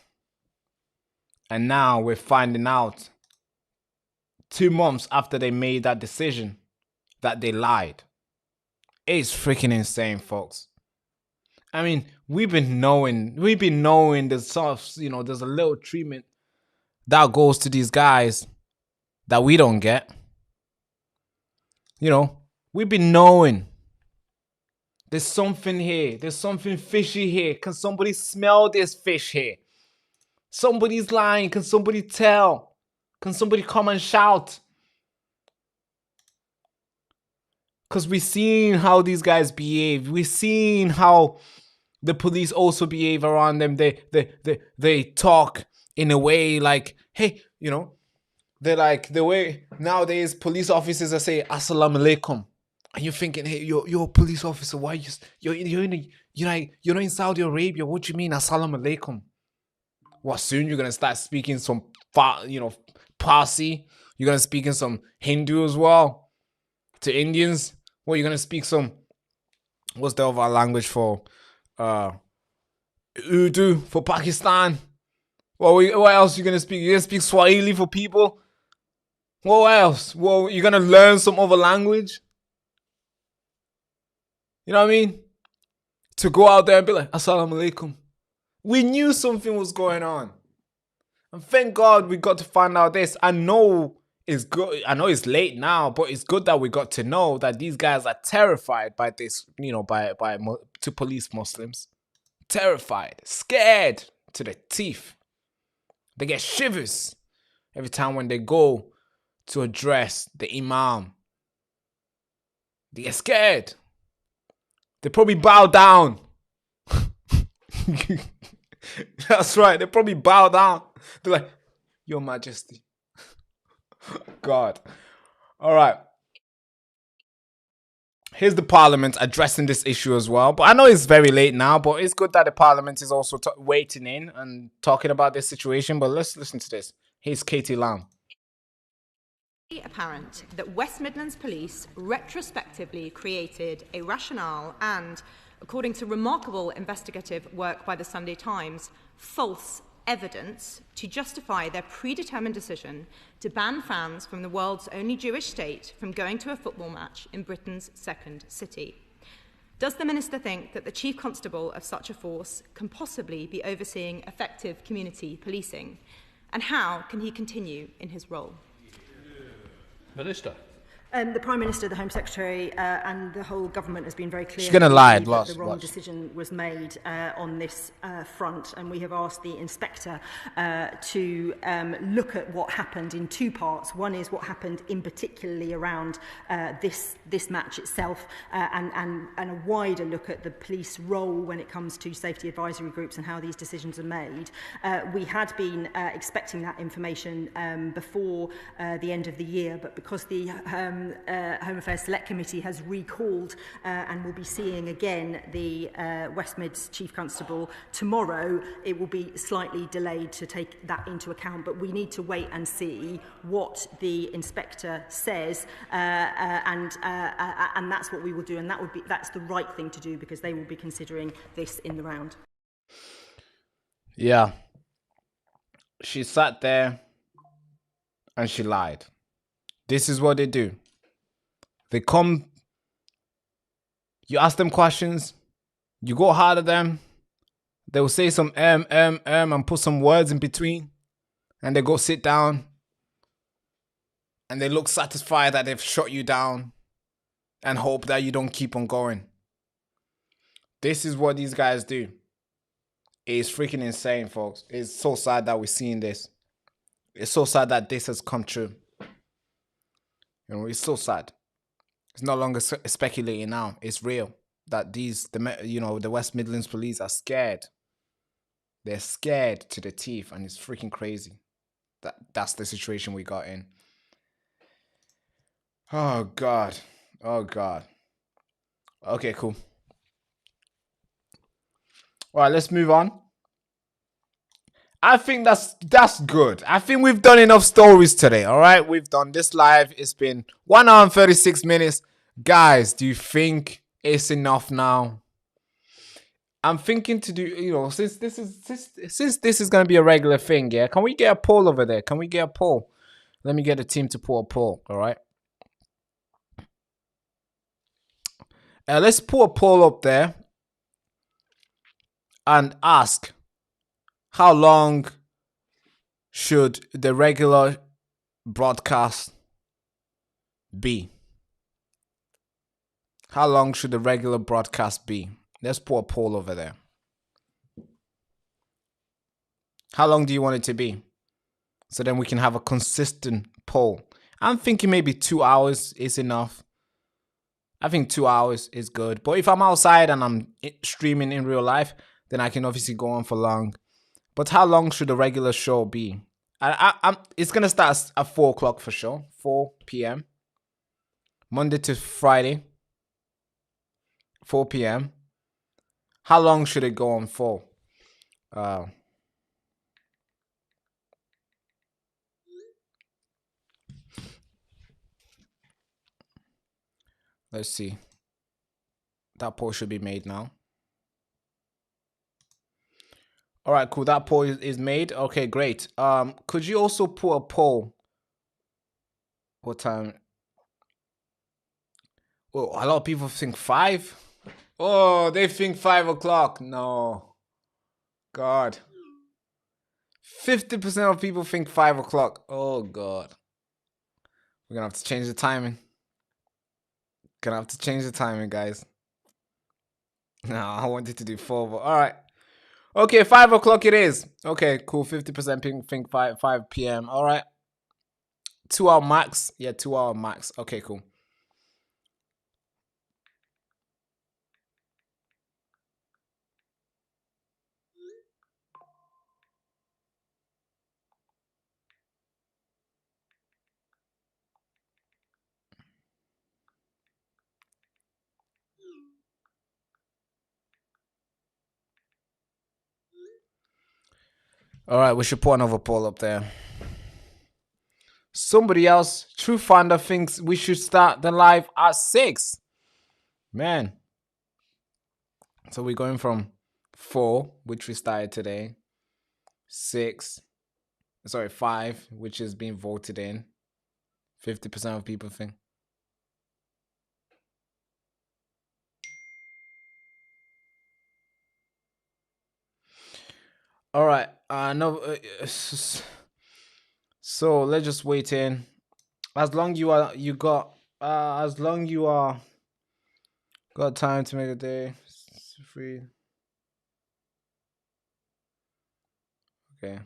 And now we're finding out 2 months after they made that decision that they lied. It's freaking insane, folks. I mean, we've been knowing there's sort of, there's a little treatment that goes to these guys that we don't get. We've been knowing there's something here. There's something fishy here. Can somebody smell this fish here? Somebody's lying. Can somebody tell? Can somebody come and shout? Because we've seen how these guys behave. We've seen how the police also behave around them. They talk in a way like, hey, they're like the way nowadays police officers are saying assalamu alaikum. And you're thinking, hey, you're a police officer. Why you're in Saudi Arabia? What do you mean assalamu alaikum? What, soon you're gonna start speaking some Parsi? You're gonna speak in some Hindu as well to Indians? What, you're gonna speak some, what's the other language for Urdu for Pakistan? What else you gonna speak? You're gonna speak Swahili for people? What else? Well, you're gonna learn some other language? You know what I mean? To go out there and be like, assalamu alaikum. We knew something was going on. And thank God we got to find out this. I know it's good. I know it's late now, but it's good that we got to know that these guys are terrified by this, to police Muslims. Terrified, scared to the teeth. They get shivers every time when they go to address the imam. They get scared. They probably bow down. That's right. They probably bow down. They're like, Your Majesty. God. All right. Here's the Parliament addressing this issue as well. But I know it's very late now, but it's good that the Parliament is also waiting in and talking about this situation. But let's listen to this. Here's Katie Lamb. Apparent that West Midlands Police retrospectively created a rationale and, according to remarkable investigative work by the Sunday Times, false evidence to justify their predetermined decision to ban fans from the world's only Jewish state from going to a football match in Britain's second city. Does the Minister think that the Chief Constable of such a force can possibly be overseeing effective community policing? And how can he continue in his role? Minister. The Prime Minister, the Home Secretary and the whole government has been very clear She's gonna lie, that the wrong decision was made on this front, and we have asked the inspector to look at what happened in two parts. One is what happened in particularly around this match itself, and a wider look at the police role when it comes to safety advisory groups and how these decisions are made. We had been expecting that information before the end of the year, but because the Home Affairs Select Committee has recalled and will be seeing again the West Mids Chief Constable tomorrow, it will be slightly delayed to take that into account. But we need to wait and see what the inspector says, and that's what we will do, and that's the right thing to do, because they will be considering this in the round. Yeah. She sat there and she lied. This is what they do. They come, you ask them questions, you go hard at them, they will say some and put some words in between, and they go sit down and they look satisfied that they've shut you down and hope that you don't keep on going. This is what these guys do. It's freaking insane, folks. It's so sad that we're seeing this. It's so sad that this has come true. You know, it's so sad. It's no longer speculating now. It's real that the West Midlands police are scared. They're scared to the teeth, and it's freaking crazy. That's the situation we got in. Oh God. Oh God. Okay, cool. All right, let's move on. I think that's good. I think we've done enough stories today. All right, we've done this live. It's been 1 hour and 36 minutes. Guys, do you think it's enough now? I'm thinking to do, since this is gonna be a regular thing, yeah. Can we get a poll over there? Can we get a poll? Let me get the team to pull a poll. All right. Let's put a poll up there and ask, how long should the regular broadcast be? How long should the regular broadcast be? Let's put a poll over there. How long do you want it to be? So then we can have a consistent poll. I'm thinking maybe 2 hours is enough. I think 2 hours is good. But if I'm outside and I'm streaming in real life, then I can obviously go on for long. But how long should the regular show be? It's going to start at 4 o'clock for sure. 4 p.m. Monday to Friday. 4 p.m. How long should it go on for? Let's see. That poll should be made now. All right, cool. That poll is made. Okay, great. Could you also put a poll? What time? Oh, a lot of people think 5. Oh, they think 5 o'clock. No. God. 50% of people think 5 o'clock. Oh, God. We're going to have to change the timing. Gonna have to change the timing, guys. No, I wanted to do 4, but all right. Okay, 5 o'clock it is. Okay, cool. 50% think 5 p.m. All right. 2 hour max. Yeah, 2 hour max. Okay, cool. All right, we should put another poll up there. Somebody else, True Finder, thinks we should start the live at 6. Man. So we're going from 4, which we started today. 5, which is being voted in. 50% of people think. All right. So let's just wait in. As long you are got time to make a day free. Okay.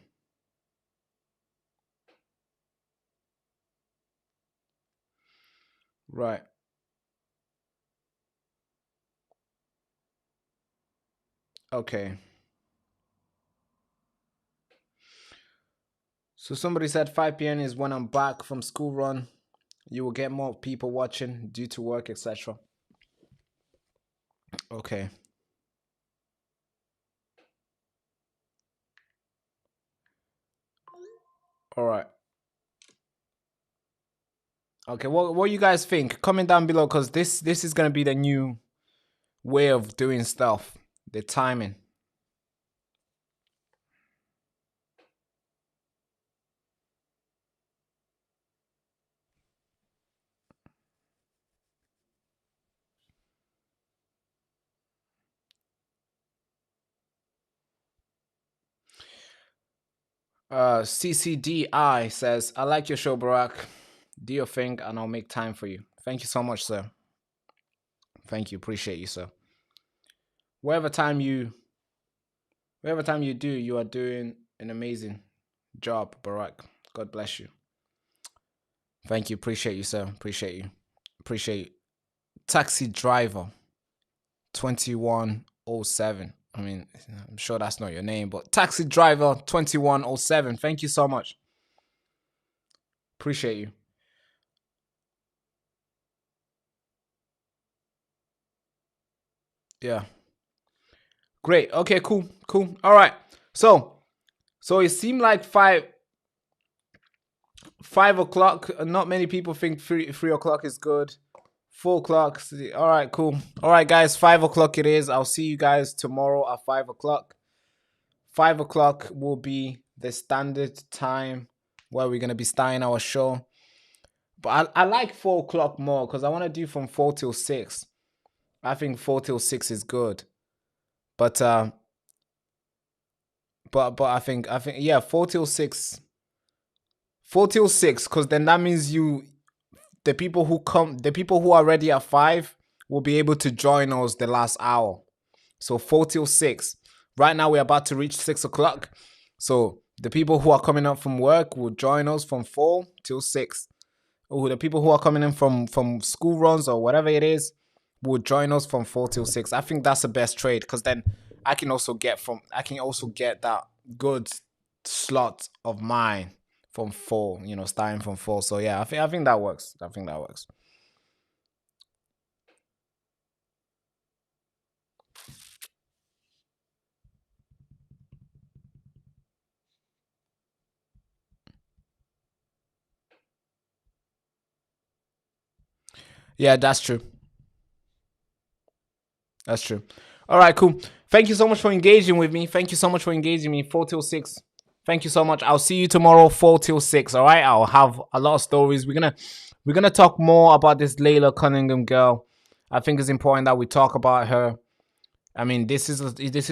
Right. Okay. So somebody said 5 p.m. is when I'm back from school run. You will get more people watching due to work, etc. Okay. All right. Okay, what you guys think? Comment down below, because this is gonna be the new way of doing stuff. The timing. CCDI says, I like your show, Barack. Do your thing and I'll make time for you. Thank you so much, sir. Thank you. Appreciate you, sir. Whatever time you do, you are doing an amazing job, Barack. God bless you. Thank you. Appreciate you, sir. Appreciate you. Appreciate you. Taxi driver 2107. I mean, I'm sure that's not your name, but taxi driver 2107. Thank you so much. Appreciate you. Yeah. Great. Okay, cool. Cool. All right. So it seemed like 5 o'clock. Not many people think 3 o'clock is good. 4 o'clock. All right, cool. All right, guys, 5 o'clock it is. I'll see you guys tomorrow at 5 o'clock. 5 o'clock will be the standard time where we're going to be starting our show. But I like 4 o'clock more because I want to do from 4 till 6. I think 4 till 6 is good. But I think yeah, 4 till 6. 4 till 6, because then that means the people who are ready at 5 will be able to join us the last hour. So 4 till 6. Right now we're about to reach 6 o'clock. So the people who are coming up from work will join us from 4 till 6. Or the people who are coming in from school runs or whatever it is will join us from 4 till 6. I think that's the best trade, because then I can also get that good slot of mine from 4, starting from 4. So yeah, I think that works. I think that works. Yeah, that's true. That's true. All right, cool. Thank you so much for engaging with me. 4 till 6. Thank you so much. I'll see you tomorrow, 4 till 6. All right. I'll have a lot of stories. We're gonna talk more about this Layla Cunningham girl. I think it's important that we talk about her. I mean, this is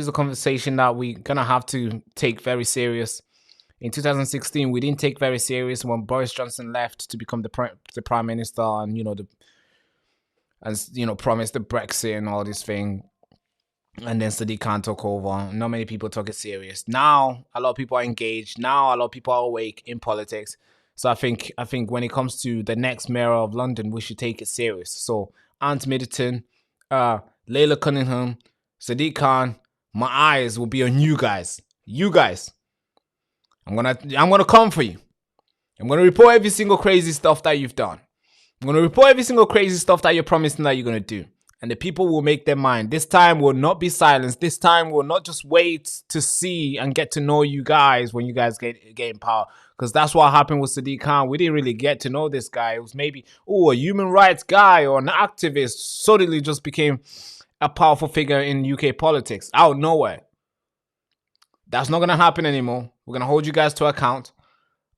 a conversation that we're gonna have to take very serious. In 2016, we didn't take very serious when Boris Johnson left to become the prime minister, and promised the Brexit and all this thing. And then Sadiq Khan took over. Not many people took it serious. Now, a lot of people are engaged. Now, a lot of people are awake in politics. So I think when it comes to the next mayor of London, we should take it serious. So Ant Middleton, Layla Cunningham, Sadiq Khan, my eyes will be on you guys. You guys. I'm gonna come for you. I'm gonna report every single crazy stuff that you've done. I'm gonna report every single crazy stuff that you're promising that you're gonna do. And the people will make their mind. This time will not be silenced. This time will not just wait to see and get to know you guys when you guys get in power. Because that's what happened with Sadiq Khan. We didn't really get to know this guy. It was maybe, a human rights guy or an activist. Suddenly just became a powerful figure in UK politics out of nowhere. That's not going to happen anymore. We're going to hold you guys to account.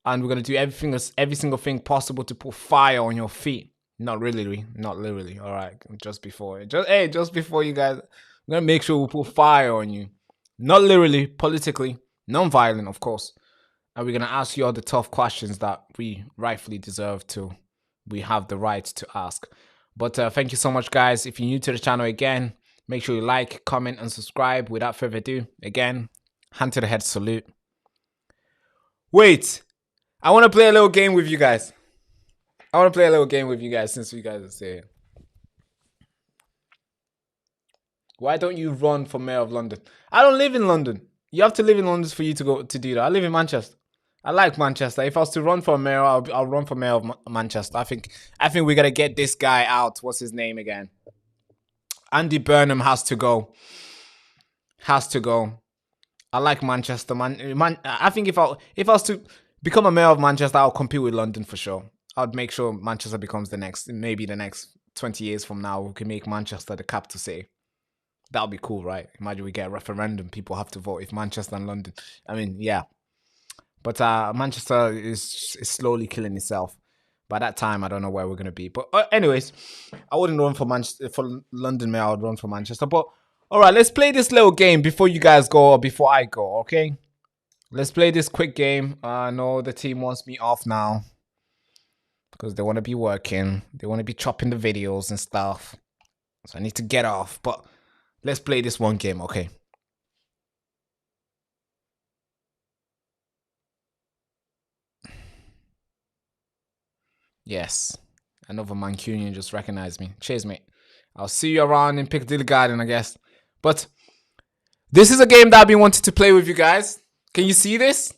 And we're going to do every single thing possible to put fire on your feet. Not literally. All right. Just before you guys, I'm going to make sure we put fire on you. Not literally, politically, non-violent, of course. And we're going to ask you all the tough questions that we rightfully deserve to. We have the right to ask. But thank you so much, guys. If you're new to the channel again, make sure you like, comment, and subscribe. Without further ado, again, hand to the head salute. Wait, I want to play a little game with you guys. Since you guys are saying. Why don't you run for mayor of London? I don't live in London. You have to live in London for you to go to do that. I live in Manchester. I like Manchester. If I was to run for mayor, I'll run for mayor of Manchester. I think we gotta get this guy out. What's his name again? Andy Burnham has to go. Has to go. I like Manchester, man. I think if I was to become a mayor of Manchester, I'll compete with London for sure. I'd make sure Manchester becomes maybe the next 20 years from now, we can make Manchester the capital city. That would be cool, right? Imagine we get a referendum. People have to vote if Manchester and London. I mean, yeah. But Manchester is slowly killing itself. By that time, I don't know where we're going to be. But anyways, I wouldn't run for London mayor. I would run for Manchester. But all right, let's play this little game before you guys go or before I go, okay? Let's play this quick game. I know the team wants me off now because they want to be working. They want to be chopping the videos and stuff. So I need to get off. But let's play this one game, okay? Yes. Another Mancunian just recognized me. Cheers, mate. I'll see you around in Piccadilly Garden, I guess. But this is a game that I've been wanting to play with you guys. Can you see this?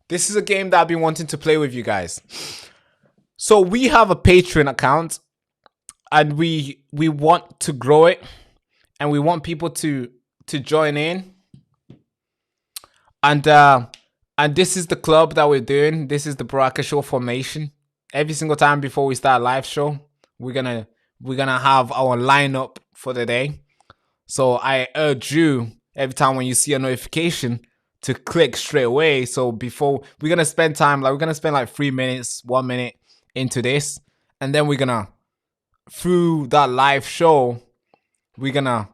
This is a game that I've been wanting to play with you guys. So we have a Patreon account and we want to grow it and we want people to join in. And this is the club that we're doing. This is the Baraka Show formation. Every single time before we start a live show, we're gonna have our lineup for the day. So I urge you every time when you see a notification to click straight away. So before we're gonna spend time, like we're gonna spend like 3 minutes, 1 minute into this, and then we're gonna through that live show, we're gonna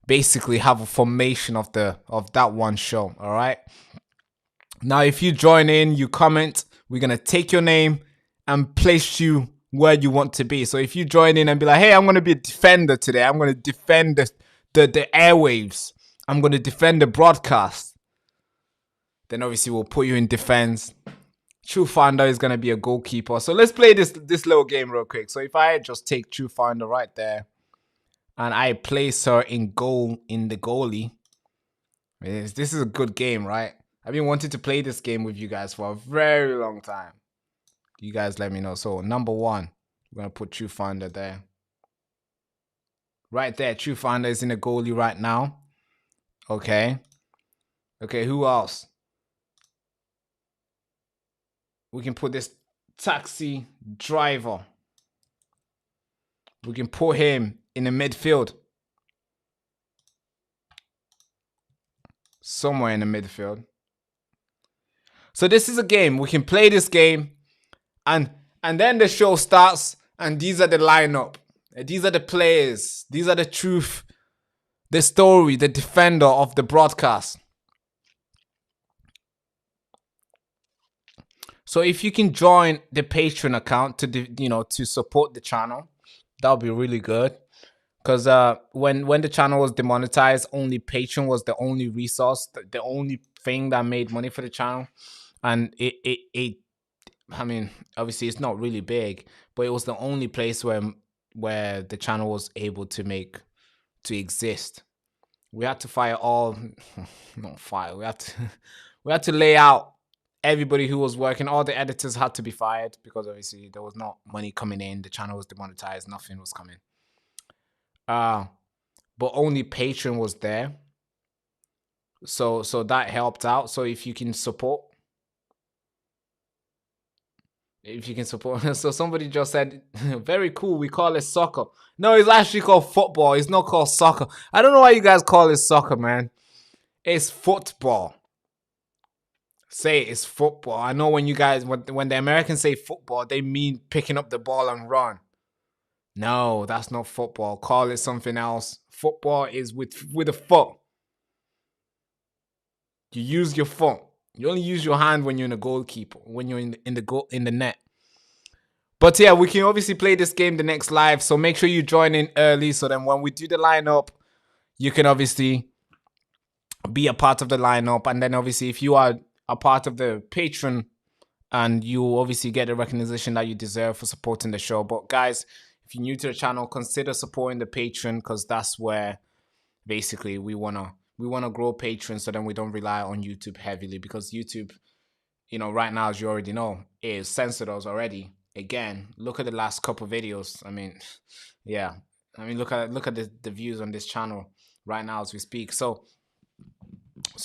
basically have a formation of that one show. All right. Now, if you join in, you comment, we're gonna take your name and place you where you want to be. So if you join in and be like, hey, I'm gonna be a defender today. I'm gonna defend the airwaves. I'm gonna defend the broadcast. Then obviously we'll put you in defense. True Finder is gonna be a goalkeeper. So let's play this little game real quick. So if I just take True Finder right there, and I place her in goal in the goalie. This is a good game, right? I've been wanting to play this game with you guys for a very long time. You guys let me know. So number 1, we're going to put True Finder there. Right there, True Finder is in the goalie right now. Okay. Okay, who else? We can put this taxi driver. We can put him in the midfield. Somewhere in the midfield. So this is a game. We can play this game. And then the show starts. And these are the lineup. These are the players. These are the truth. The story. The defender of the broadcast. So if you can join the Patreon account to support the channel, that would be really good. Because when the channel was demonetized, only Patreon was the only resource, the only thing that made money for the channel. And it I mean, obviously it's not really big, but it was the only place where the channel was able to exist. We had to fire we had to lay out everybody who was working. All the editors had to be fired because obviously there was not money coming in. The channel was demonetized. Nothing was coming. But only Patreon was there. So that helped out. So if you can support. So somebody just said, very cool, we call it soccer. No, it's actually called football. It's not called soccer. I don't know why you guys call it soccer, man. It's football. Say it's football. I know when you guys, when the Americans say football, they mean picking up the ball and run. No, that's not football. Call it something else. Football is with a foot. You use your foot. You only use your hand when you're in a goalkeeper, when you're in the net. But yeah, we can obviously play this game the next live. So make sure you join in early. So then when we do the lineup, you can obviously be a part of the lineup. And then obviously if you are a part of the Patreon, and you obviously get the recognition that you deserve for supporting the show. But guys, if you're new to the channel, consider supporting the Patreon, because that's where basically we wanna grow patrons so then we don't rely on YouTube heavily, because YouTube, you know, right now, as you already know, is censored us already. Again, look at the last couple videos. I mean, yeah. I mean, look at the views on this channel right now as we speak. So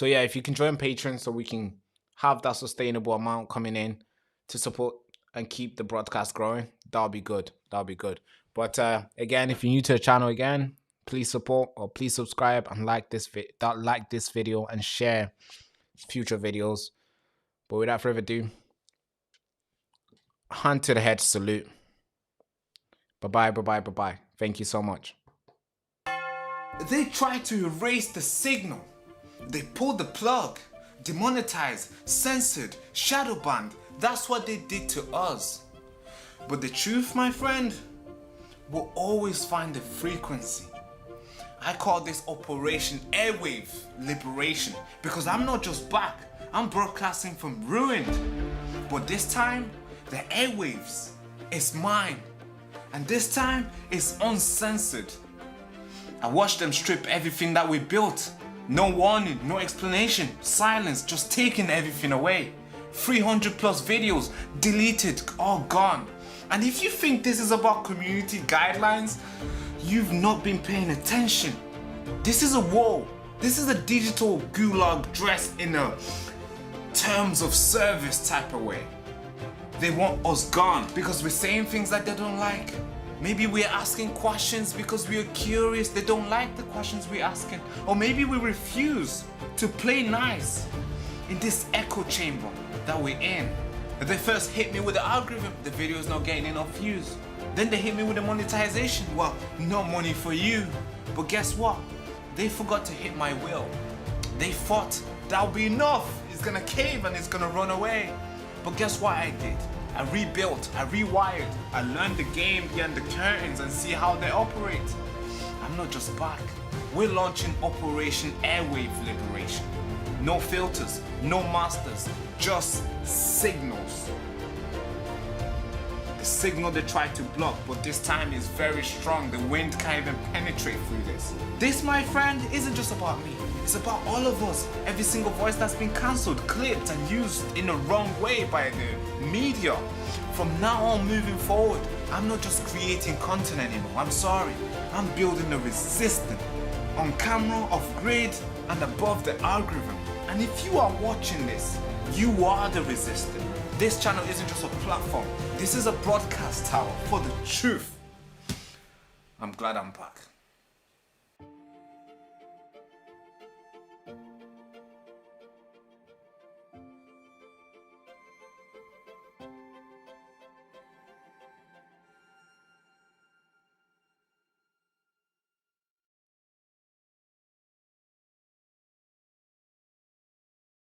yeah, if you can join Patreon so we can have that sustainable amount coming in to support and keep the broadcast growing, that'll be good. That'll be good. But again, if you're new to the channel, again, please support or please subscribe and like this video and share future videos. But without further ado, hand to the head salute. Bye-bye, bye-bye, bye-bye. Thank you so much. They tried to erase the signal. They pulled the plug, demonetized, censored, shadow banned. That's what they did to us. But the truth, my friend, will always find the frequency. I call this Operation Airwave Liberation because I'm not just back, I'm broadcasting from ruined. But this time, the airwaves is mine. And this time, it's uncensored. I watched them strip everything that we built. No warning, no explanation, silence, just taking everything away. 300 plus videos deleted, all gone. And if you think this is about community guidelines, you've not been paying attention. This is a war. This is a digital gulag dressed in a terms of service type of way. They want us gone because we're saying things that they don't like. Maybe we're asking questions because we're curious. They don't like the questions we're asking. Or maybe we refuse to play nice in this echo chamber that we're in. They first hit me with the algorithm. The video is not getting enough views. Then they hit me with the monetization. Well, no money for you. But guess what? They forgot to hit my will. They thought that'll be enough. It's gonna cave and it's gonna run away. But guess what I did? I rebuilt, I rewired, I learned the game behind the curtains and see how they operate. I'm not just back. We're launching Operation Airwave Liberation. No filters, no masters, just signals. The signal they tried to block, but this time is very strong. The wind can't even penetrate through this. This, my friend, isn't just about me. It's about all of us. Every single voice that's been cancelled, clipped and used in the wrong way by the media. From now on moving forward, I'm not just creating content anymore. I'm sorry. I'm building a resistance on camera, off grid and above the algorithm. And if you are watching this, you are the resistance. This channel isn't just a platform. This is a broadcast tower for the truth. I'm glad I'm back.